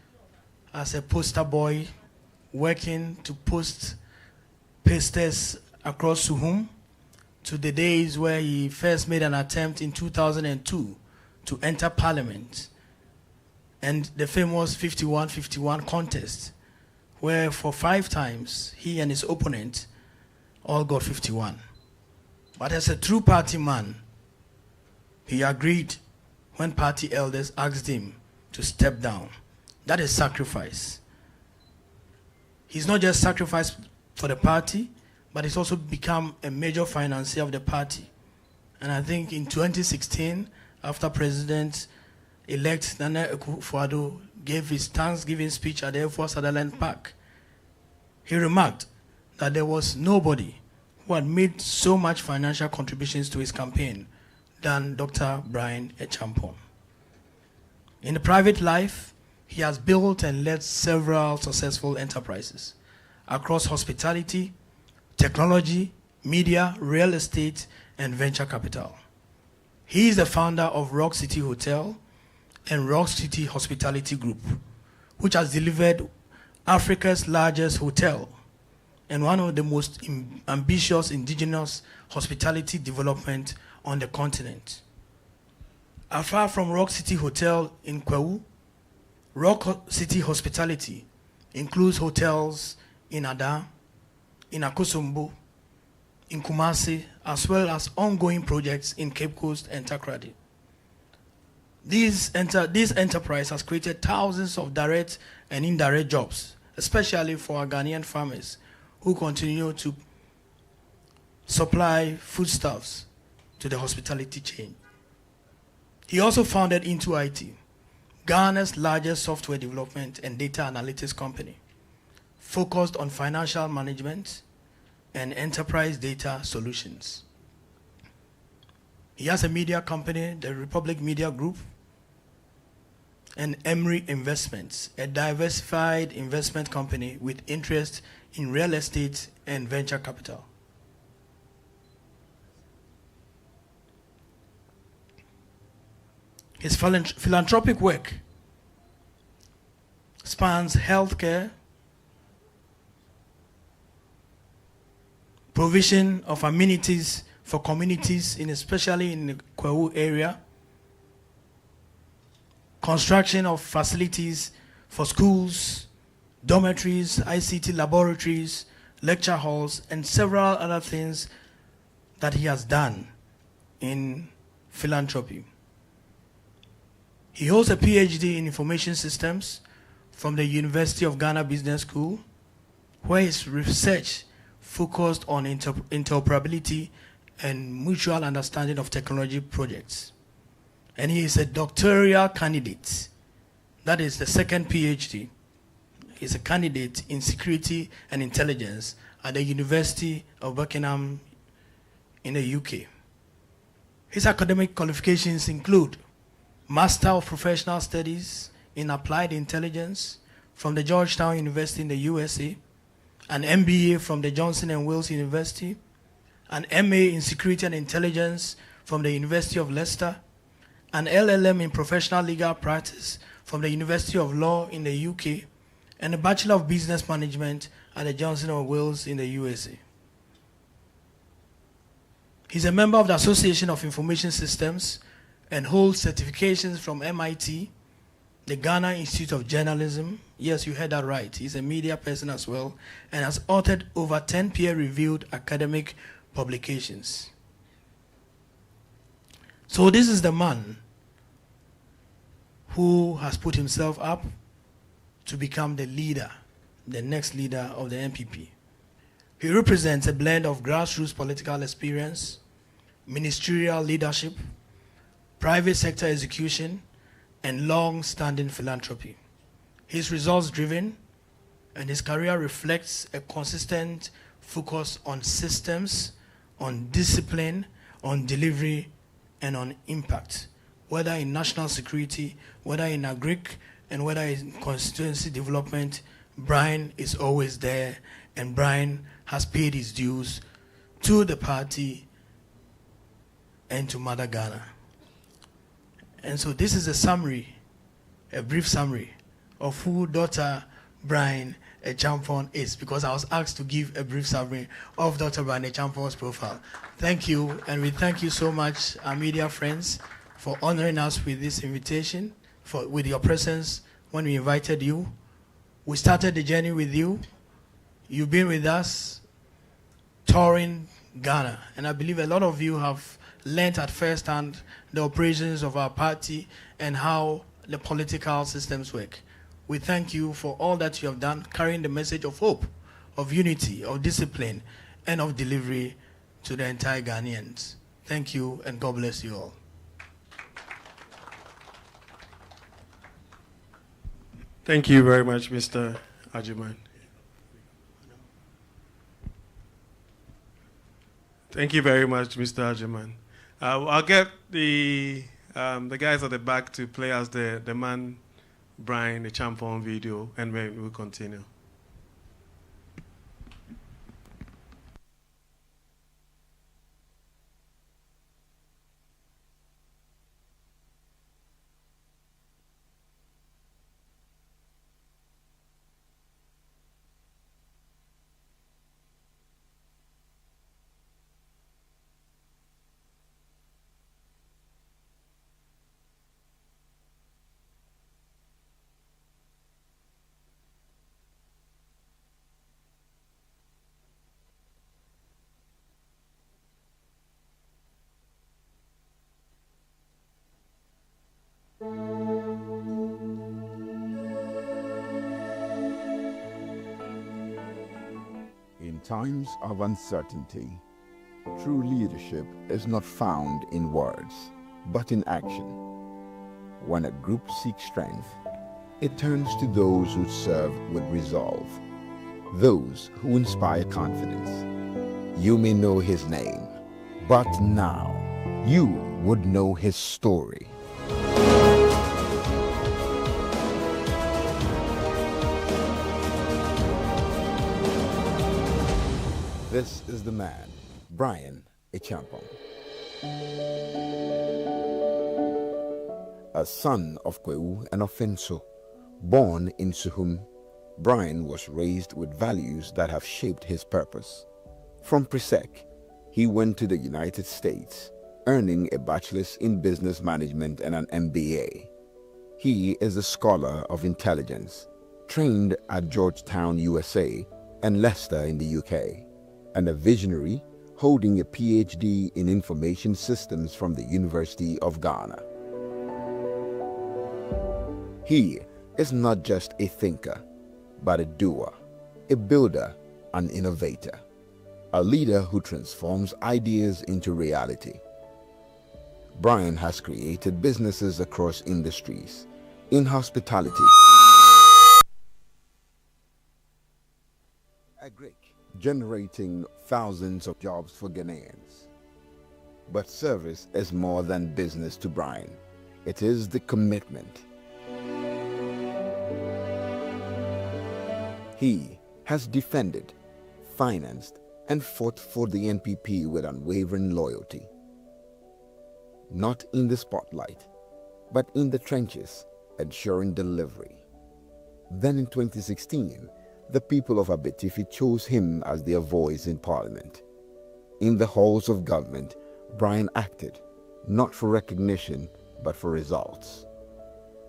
Speaker 1: as a poster boy, working to post posters across Suhum, to the days where he first made an attempt in 2002 to enter parliament, and the famous 51-51 contest, where for 5 times he and his opponent all got 51. But as a true party man, he agreed when party elders asked him to step down. That is sacrifice. He's not just sacrificed for the party, but he's also become a major financier of the party. And I think in 2016, after President-elect Nana Akufo-Addo gave his Thanksgiving speech at the Air Force Sutherland Park, he remarked that there was nobody who had made so much financial contributions to his campaign than Dr. Bryan Acheampong. In the private life, he has built and led several successful enterprises across hospitality, technology, media, real estate, and venture capital. He is the founder of Rock City Hotel and Rock City Hospitality Group, which has delivered Africa's largest hotel and one of the most ambitious indigenous hospitality development on the continent. Afar from Rock City Hotel in Kwewu, Rock City Hospitality includes hotels in Ada, in Akosombo, in Kumasi, as well as ongoing projects in Cape Coast and Takoradi. This enterprise has created thousands of direct and indirect jobs, especially for our Ghanaian farmers who continue to supply foodstuffs to the hospitality chain. He also founded Into IT, Ghana's largest software development and data analytics company, focused on financial management and enterprise data solutions. He has a media company, the Republic Media Group, and Emery Investments, a diversified investment company with interest in real estate and venture capital. His philanthropic work spans healthcare, provision of amenities for communities, especially in the Kwahu area, construction of facilities for schools, dormitories, ICT laboratories, lecture halls, and several other things that he has done in philanthropy. He holds a PhD in information systems from the University of Ghana Business School, where his research focused on interoperability and mutual understanding of technology projects. And he is a doctoral candidate. That is the second PhD. He's a candidate in security and intelligence at the University of Buckingham in the UK. His academic qualifications include Master of Professional Studies in Applied Intelligence from the Georgetown University in the USA, an MBA from the Johnson & Wales University, an MA in Security and Intelligence from the University of Leicester, an LLM in Professional Legal Practice from the University of Law in the UK, and a Bachelor of Business Management at the Johnson & Wales in the USA. He's a member of the Association of Information Systems and holds certifications from MIT, the Ghana Institute of Journalism. Yes, you heard that right. He's a media person as well, and has authored over 10 peer-reviewed academic publications. So this is the man who has put himself up to become the leader, the next leader of the NPP. He represents a blend of grassroots political experience, ministerial leadership, private sector execution, and long-standing philanthropy. He's results-driven, and his career reflects a consistent focus on systems, on discipline, on delivery, and on impact, whether in national security, whether in agric, and whether in constituency development. Bryan is always there, and Bryan has paid his dues to the party and to Mother Ghana. And so this is a summary, a brief summary of who Dr. Bryan Acheampong is, because I was asked to give a brief summary of Dr. Bryan Acheampong's profile. Thank you, and we thank you so much, our media friends, for honoring us with this invitation, with your presence when we invited you. We started the journey with you. You've been with us, touring Ghana, and I believe a lot of you have learned at first hand the operations of our party and how the political systems work. We thank you for all that you have done, carrying the message of hope, of unity, of discipline, and of delivery to the entire Ghanaians. Thank you, and God bless you all.
Speaker 14: Thank you very much, Mr. Agyemang. Thank you very much, Mr. Agyemang. I'll get the guys at the back to play us the man Bryan Acheampong video, and we'll continue.
Speaker 2: In times of uncertainty, true leadership is not found in words, but in action. When a group seeks strength, it turns to those who serve with resolve, those who inspire confidence. You may know his name, but now you would know his story. This is the man, Bryan Acheampong. A son of Kwewu and Ofenso, born in Suhum, Bryan was raised with values that have shaped his purpose. From Presec, he went to the United States, earning a bachelor's in business management and an MBA. He is a scholar of intelligence, trained at Georgetown, USA, and Leicester in the UK, and a visionary holding a PhD in information systems from the University of Ghana. He is not just a thinker, but a doer, a builder, an innovator, a leader who transforms ideas into reality. Bryan has created businesses across industries, in hospitality, agric, generating thousands of jobs for Ghanaians. But service is more than business to Bryan. It is the commitment. He has defended, financed, and fought for the NPP with unwavering loyalty. Not in the spotlight, but in the trenches, ensuring delivery. Then in 2016, the people of Abetifi chose him as their voice in Parliament. In the halls of government, Bryan acted, not for recognition, but for results.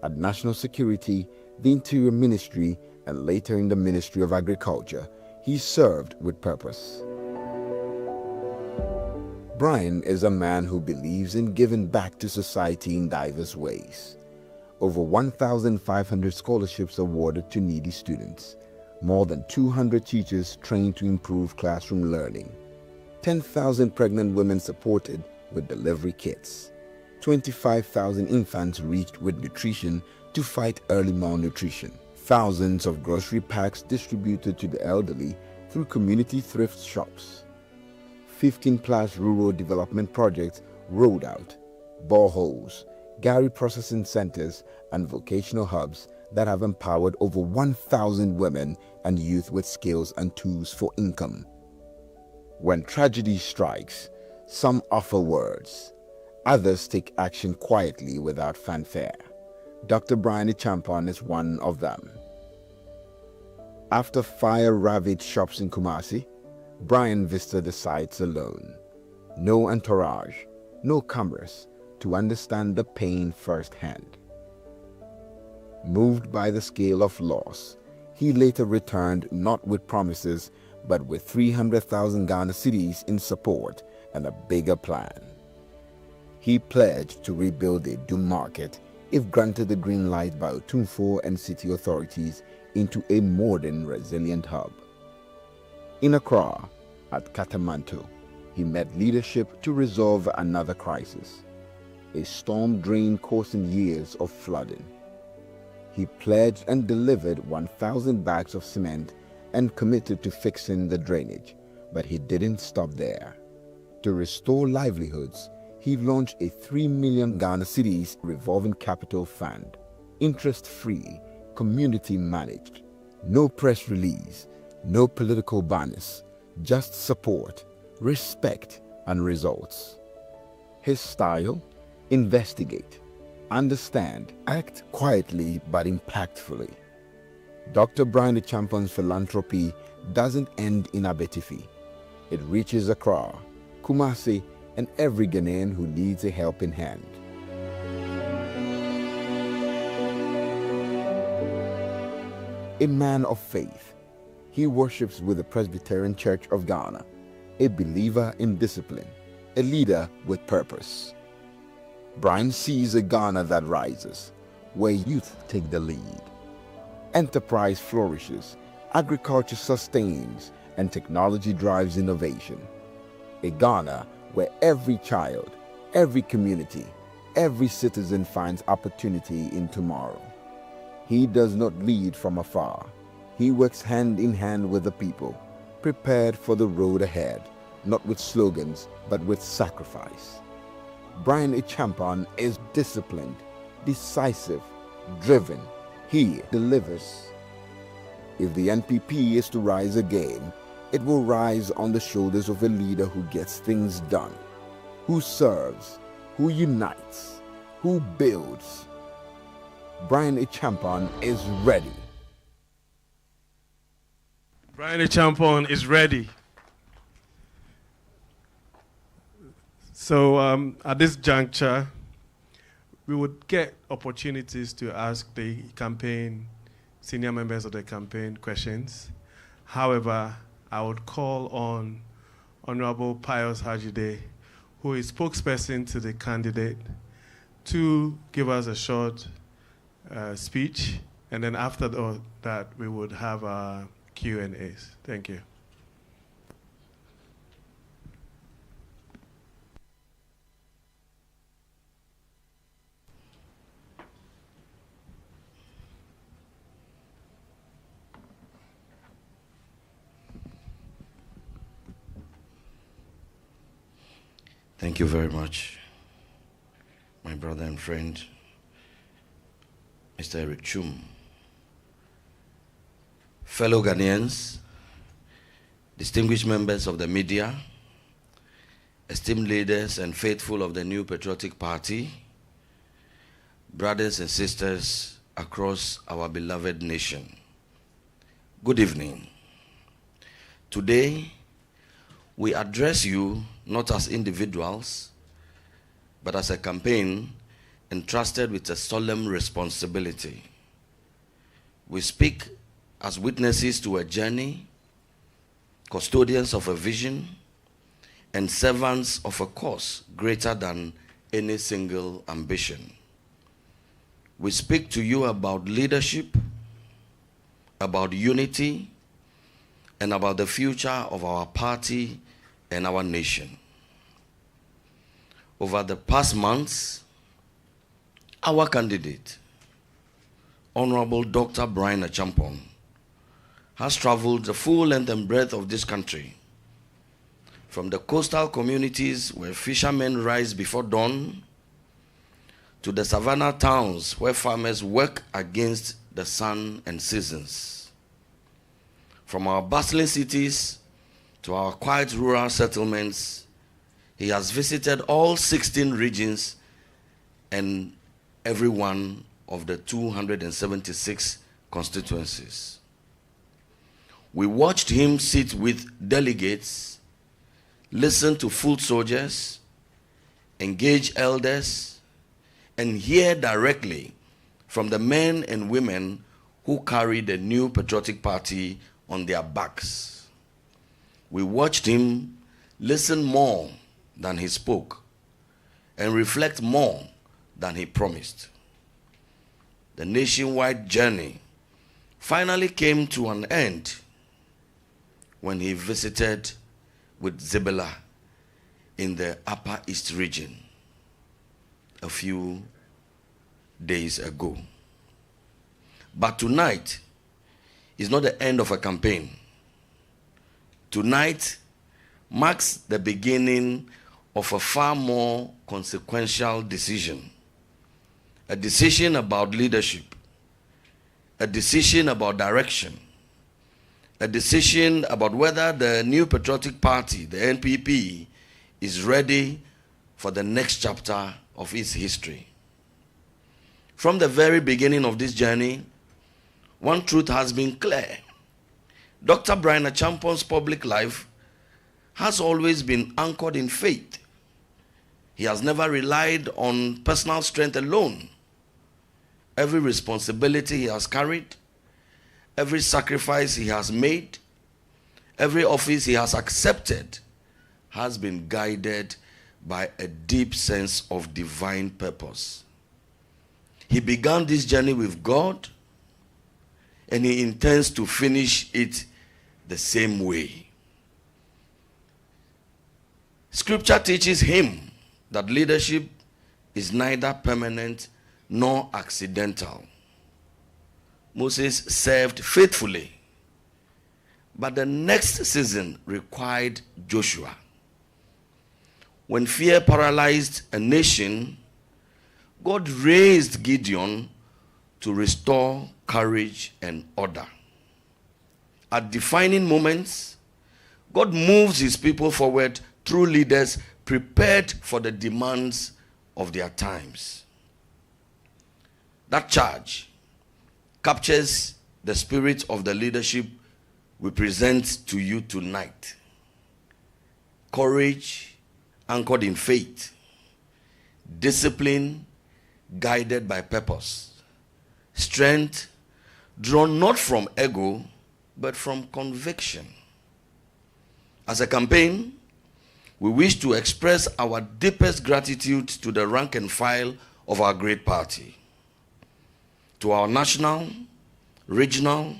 Speaker 2: At National Security, the Interior Ministry, and later in the Ministry of Agriculture, he served with purpose. Bryan is a man who believes in giving back to society in diverse ways. Over 1,500 scholarships awarded to needy students, more than 200 teachers trained to improve classroom learning, 10,000 pregnant women supported with delivery kits, 25,000 infants reached with nutrition to fight early malnutrition, thousands of grocery packs distributed to the elderly through community thrift shops, 15+ rural development projects rolled out, boreholes, gari processing centers, and vocational hubs that have empowered over 1,000 women and youth with skills and tools for income. When tragedy strikes, some offer words, others take action quietly without fanfare. Dr. Bryan Acheampong is one of them. After fire-ravaged shops in Kumasi, Bryan visited the sites alone. No entourage, no cameras, to understand the pain firsthand. Moved by the scale of loss, he later returned not with promises, but with 300,000 Ghana cedis in support and a bigger plan. He pledged to rebuild the Dum market if granted the green light by Otumfuo and city authorities into a modern, resilient hub. In Accra, at Katamanto, he met leadership to resolve another crisis, a storm drain causing years of flooding. He pledged and delivered 1,000 bags of cement and committed to fixing the drainage, but he didn't stop there. To restore livelihoods, he launched a 3 million Ghana cedis revolving capital fund, interest-free, community-managed. No press release, no political banners, just support, respect, and results. His style? Investigate, understand, act quietly but impactfully. Dr. Bryan Acheampong's philanthropy doesn't end in Abetifi. It reaches Accra, Kumasi, and every Ghanaian who needs a helping hand. A man of faith, he worships with the Presbyterian Church of Ghana, a believer in discipline, a leader with purpose. Bryan sees a Ghana that rises, where youth take the lead. Enterprise flourishes, agriculture sustains, and technology drives innovation. A Ghana where every child, every community, every citizen finds opportunity in tomorrow. He does not lead from afar. He works hand in hand with the people, prepared for the road ahead, not with slogans, but with sacrifice. Bryan Achampong is disciplined, decisive, driven. He delivers. If the NPP is to rise again, it will rise on the shoulders of a leader who gets things done, who serves, who unites, who builds. Bryan Achampong is ready.
Speaker 14: Bryan Achampong is ready. So at this juncture, we would get opportunities to ask the campaign, senior members of the campaign, questions. However, I would call on Honorable Pius Hajide, who is spokesperson to the candidate, to give us a short speech, and then after that, we would have our Q&As. Thank you.
Speaker 3: Thank you very much, my brother and friend, Mr. Eric Chum. Fellow Ghanaians, distinguished members of the media, esteemed leaders and faithful of the New Patriotic Party, brothers and sisters across our beloved nation, good evening. Today, we address you not as individuals, but as a campaign entrusted with a solemn responsibility. We speak as witnesses to a journey, custodians of a vision, and servants of a cause greater than any single ambition. We speak to you about leadership, about unity, and about the future of our party and our nation. Over the past months, our candidate, Honorable Dr. Bryan Achampong, has traveled the full length and breadth of this country, from the coastal communities where fishermen rise before dawn, to the savannah towns where farmers work against the sun and seasons. From our bustling cities to our quiet rural settlements, he has visited all 16 regions and every one of the 276 constituencies. We watched him sit with delegates, listen to foot soldiers, engage elders, and hear directly from the men and women who carry the New Patriotic Party on their backs. We watched him listen more than he spoke and reflect more than he promised. The nationwide journey finally came to an end when he visited with Zebela in the Upper East region a few days ago. But tonight is not the end of a campaign. Tonight marks the beginning of a far more consequential decision. A decision about leadership, a decision about direction, a decision about whether the New Patriotic Party, the NPP, is ready for the next chapter of its history. From the very beginning of this journey, one truth has been clear. Dr. Bryan Achampong's public life has always been anchored in faith. He has never relied on personal strength alone. Every responsibility he has carried, every sacrifice he has made, every office he has accepted has been guided by a deep sense of divine purpose. He began this journey with God, and he intends to finish it the same way. Scripture teaches him that leadership is neither permanent nor accidental. Moses served faithfully, but the next season required Joshua. When fear paralyzed a nation, God raised Gideon to restore courage and order. At defining moments, God moves his people forward through leaders prepared for the demands of their times. That charge captures the spirit of the leadership we present to you tonight. Courage anchored in faith, discipline guided by purpose, strength drawn not from ego but from conviction. As a campaign, we wish to express our deepest gratitude to the rank and file of our great party, to our national, regional,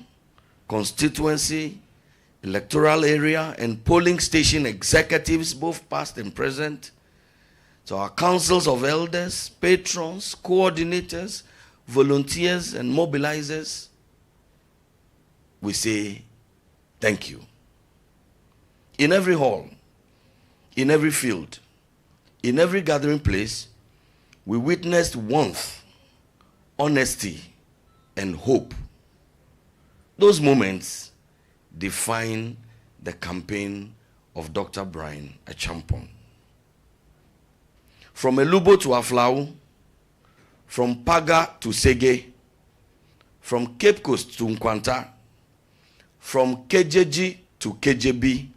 Speaker 3: constituency, electoral area, and polling station executives, both past and present, to our councils of elders, patrons, coordinators, volunteers, and mobilizers. We say thank you. In every hall, in every field, in every gathering place, we witnessed warmth, honesty, and hope. Those moments define the campaign of Dr. Bryan Acheampong. From Elubo to Aflao, from Paga to Sege, from Cape Coast to Nkwanta, from Kejeji to KJB,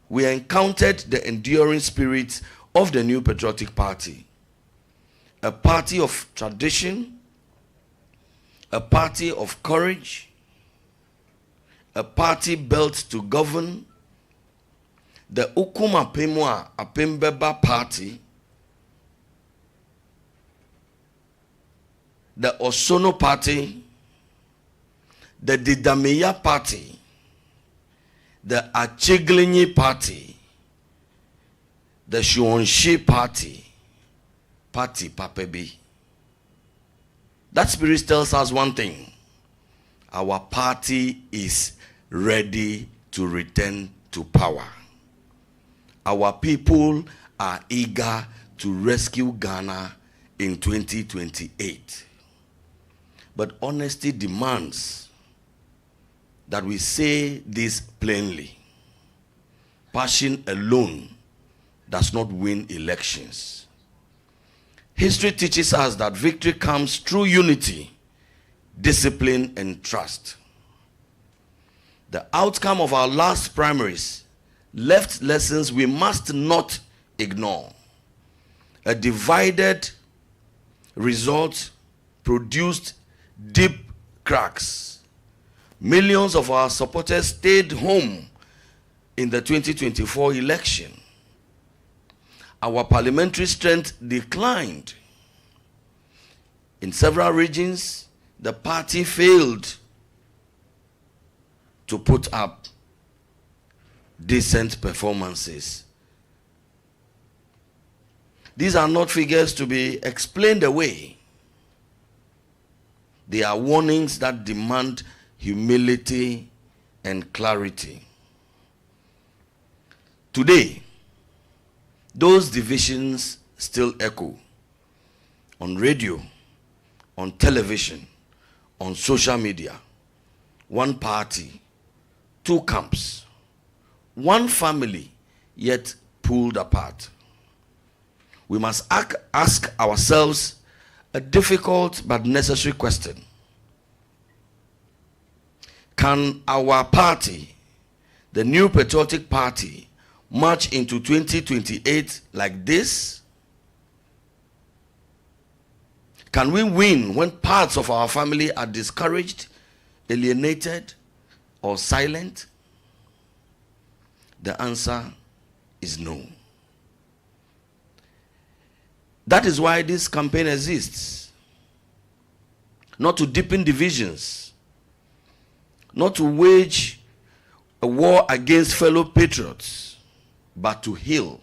Speaker 3: we encountered the enduring spirit of the New Patriotic Party, a party of tradition, a party of courage, a party built to govern, the Ukuma Pemwa Apembeba Party, the Osono Party, the Didameya Party, the Achiglinyi Party, the Shuonshi Party, Party Papebi. That spirit tells us one thing: our party is ready to return to power. Our people are eager to rescue Ghana in 2028. But honesty demands that we say this plainly. Passion alone does not win elections. History teaches us that victory comes through unity, discipline, and trust. The outcome of our last primaries left lessons we must not ignore. A divided result produced deep cracks. Millions of our supporters stayed home in the 2024 election. Our parliamentary strength declined. In several regions, the party failed to put up decent performances. These are not figures to be explained away. They are warnings that demand humility and clarity. Today, those divisions still echo on radio, on television, on social media. One party, two camps, one family, yet pulled apart. We must ask ourselves a difficult but necessary question. Can our party, the New Patriotic Party, march into 2028 like this? Can we win when parts of our family are discouraged, alienated, or silent? The answer is no. That is why this campaign exists. Not to deepen divisions, not to wage a war against fellow patriots, but to heal,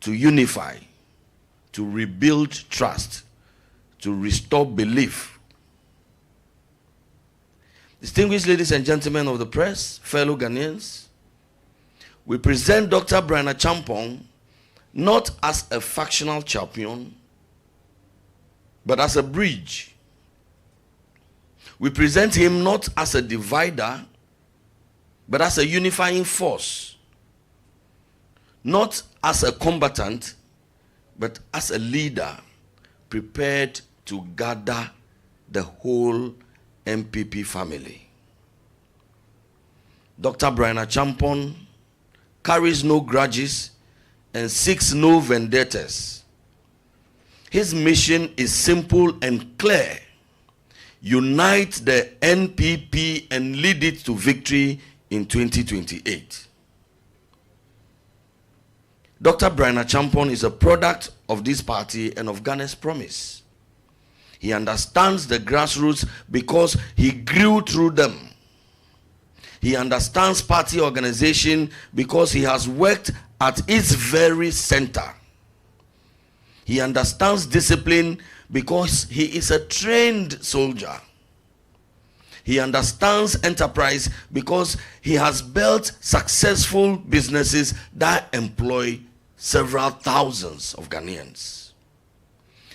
Speaker 3: to unify, to rebuild trust, to restore belief. Distinguished ladies and gentlemen of the press, fellow Ghanaians, we present Dr. Bryan Acheampong not as a factional champion, but as a bridge. We present him not as a divider, but as a unifying force. Not as a combatant, but as a leader prepared to gather the whole MPP family. Dr. Bryan Acheampong carries no grudges and seeks no vendettas. His mission is simple and clear. Unite the NPP and lead it to victory in 2028. Dr. Bryan Acheampong is a product of this party and of Ghana's promise. He understands the grassroots because he grew through them. He understands party organization because he has worked at its very center. He understands discipline because he is a trained soldier. He understands enterprise because he has built successful businesses that employ several thousands of Ghanaians.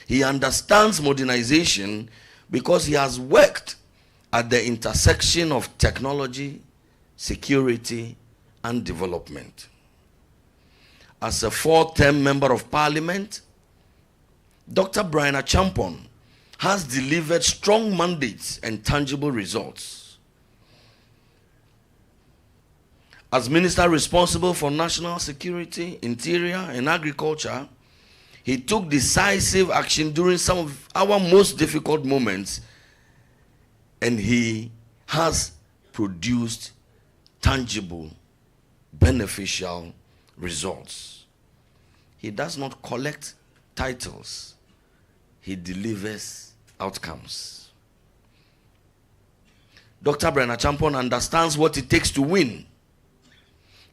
Speaker 3: He understands modernization because he has worked at the intersection of technology, security, and development. As a fourth-term member of parliament, Dr. Bryan Acheampong has delivered strong mandates and tangible results. As minister responsible for national security, interior, and agriculture, he took decisive action during some of our most difficult moments, and he has produced tangible, beneficial results. He does not collect titles. He delivers outcomes. Dr. Bryan Acheampong understands what it takes to win.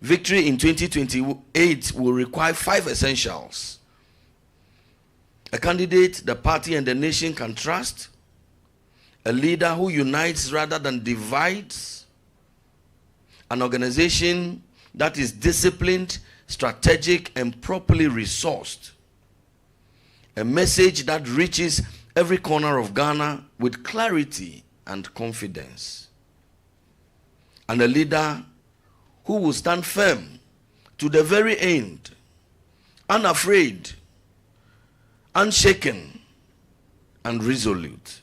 Speaker 3: Victory in 2028 will require 5 essentials: a candidate the party and the nation can trust, a leader who unites rather than divides, an organization that is disciplined, strategic, and properly resourced, a message that reaches every corner of Ghana with clarity and confidence, and a leader who will stand firm to the very end, unafraid, unshaken, and resolute.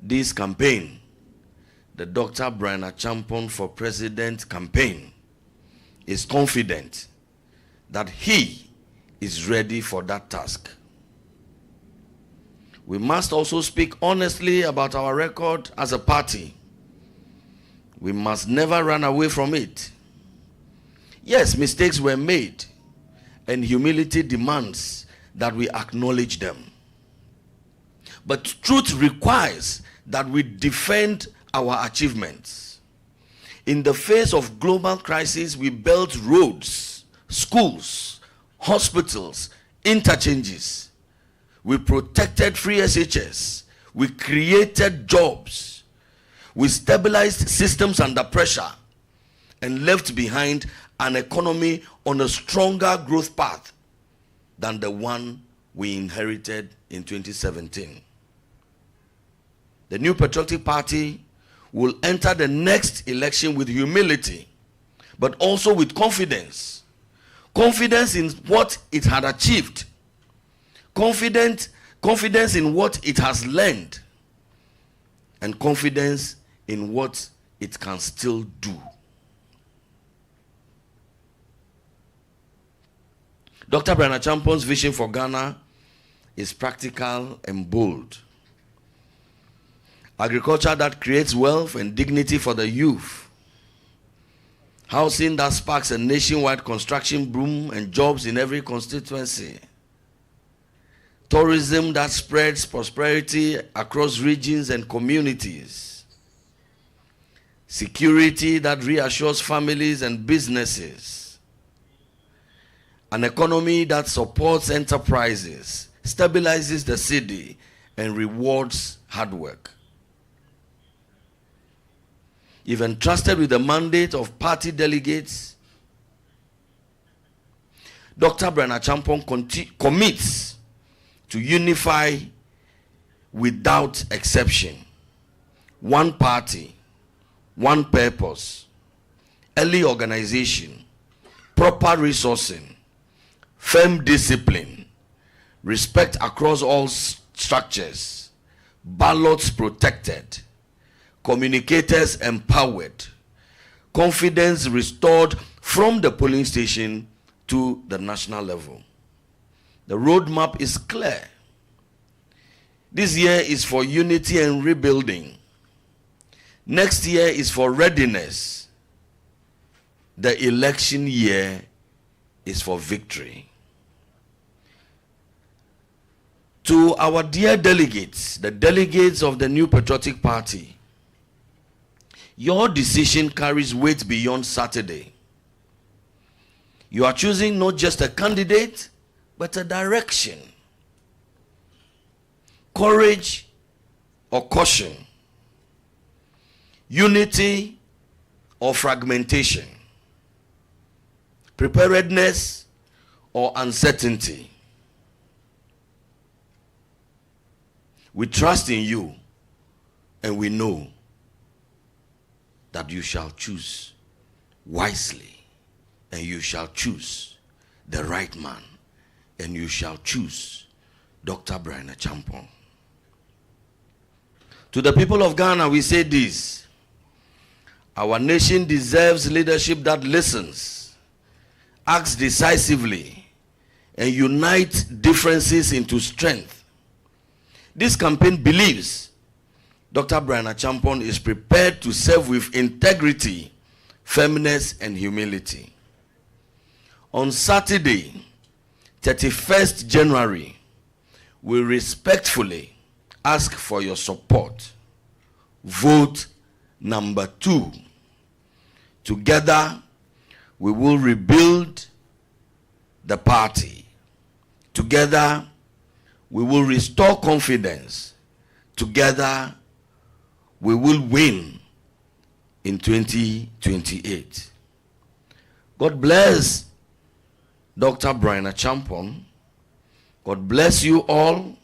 Speaker 3: This campaign, the Dr. Bryan Acheampong for President campaign, is confident that he is ready for that task. We must also speak honestly about our record as a party. We must never run away from it. Yes, mistakes were made, and humility demands that we acknowledge them. But truth requires that we defend our achievements. In the face of global crisis, we built roads, schools, hospitals, interchanges. We protected free SHS. We created jobs. We stabilized systems under pressure and left behind an economy on a stronger growth path than the one we inherited in 2017. The New Patriotic Party will enter the next election with humility, but also with confidence. Confidence in what it had achieved. Confidence in what it has learned. And confidence in what it can still do. Dr. Bryan Acheampong's vision for Ghana is practical and bold. Agriculture that creates wealth and dignity for the youth. Housing that sparks a nationwide construction boom and jobs in every constituency. Tourism that spreads prosperity across regions and communities. Security that reassures families and businesses. An economy that supports enterprises, stabilizes the city, and rewards hard work. If entrusted with the mandate of party delegates, Dr. Bryan Acheampong commits to unify without exception, one party, one purpose, early organization, proper resourcing, firm discipline, respect across all structures, ballots protected, communicators empowered, confidence restored from the polling station to the national level. The roadmap is clear. This year is for unity and rebuilding. Next year is for readiness. The election year is for victory. To our dear delegates, the delegates of the New Patriotic Party, your decision carries weight beyond Saturday. You are choosing not just a candidate, but a direction. Courage or caution. Unity or fragmentation. Preparedness or uncertainty. We trust in you, and we know that you shall choose wisely, and you shall choose the right man, and you shall choose Dr. Bryan Acheampong. To the people of Ghana, we say this: our nation deserves leadership that listens, acts decisively, and unites differences into strength. This campaign believes Dr. Bryan Acheampong is prepared to serve with integrity, firmness, and humility. On Saturday, 31st January, we respectfully ask for your support. Vote number 2. Together, we will rebuild the party. Together, we will restore confidence. Together, we will win in 2028. God bless Dr. Bryan Acheampong. God bless you all.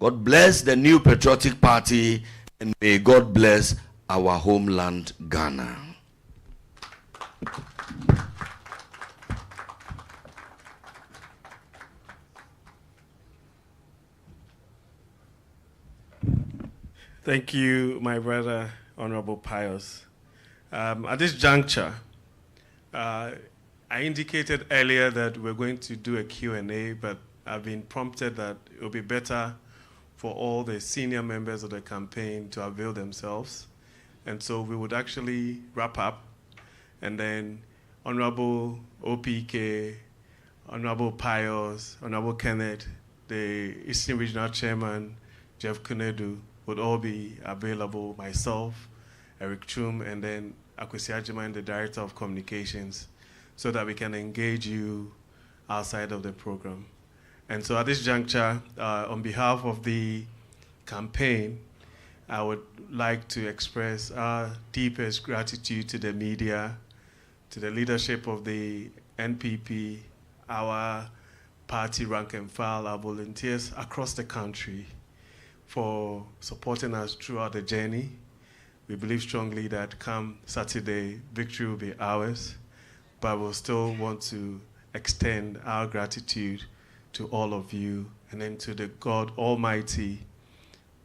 Speaker 3: God bless the New Patriotic Party, and may God bless our homeland, Ghana.
Speaker 14: Thank you, my brother, Honorable Pius. At this juncture, I indicated earlier that we're going to do a Q&A, but I've been prompted that it will be better for all the senior members of the campaign to avail themselves. And so we would actually wrap up, and then Honorable OPK, Honorable Pius, Honorable Kenneth, the Eastern Regional Chairman, Jeff Kunedu, would all be available, myself, Eric Chum, and then Akwesi Ajiman, the Director of Communications, so that we can engage you outside of the program. And so at this juncture, on behalf of the campaign, I would like to express our deepest gratitude to the media, to the leadership of the NPP, our party rank and file, our volunteers across the country, for supporting us throughout the journey. We believe strongly that come Saturday, victory will be ours, but we'll still want to extend our gratitude to all of you, and then to the God Almighty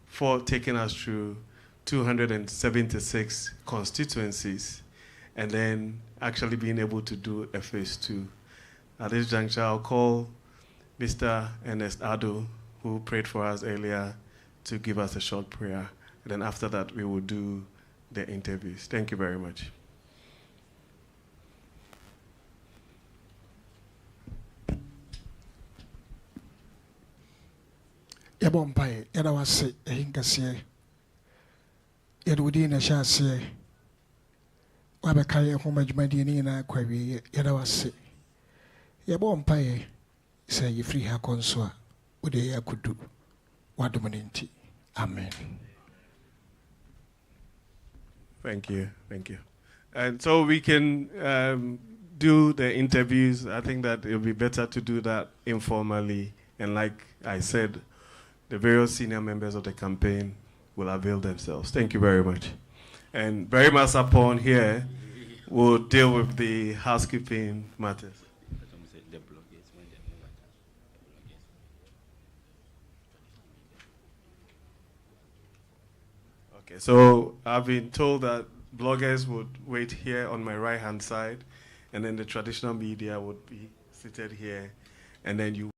Speaker 14: for taking us through 276 constituencies, and then actually being able to do a phase 2. At this juncture, I'll call Mr. Ernest Addo, who prayed for us earlier, to give us a short prayer. And then after that, we will do the interviews. Thank you very much.
Speaker 21: Yabompai, Yadawase, Hinkase, Yadwudi, Nashase, Wabakaya, Homajmadina, Quavi, Yadawase. Yabompai, say you free her consort, what they could do. Wadumaninti. Amen.
Speaker 14: Thank you. Thank you. And so we can do the interviews, I think that it would be better to do that informally. And like I said, the various senior members of the campaign will avail themselves. Thank you very much. And very much upon here, we'll deal with the housekeeping matters. Okay, so I've been told that bloggers would wait here on my right-hand side, and then the traditional media would be seated here, and then you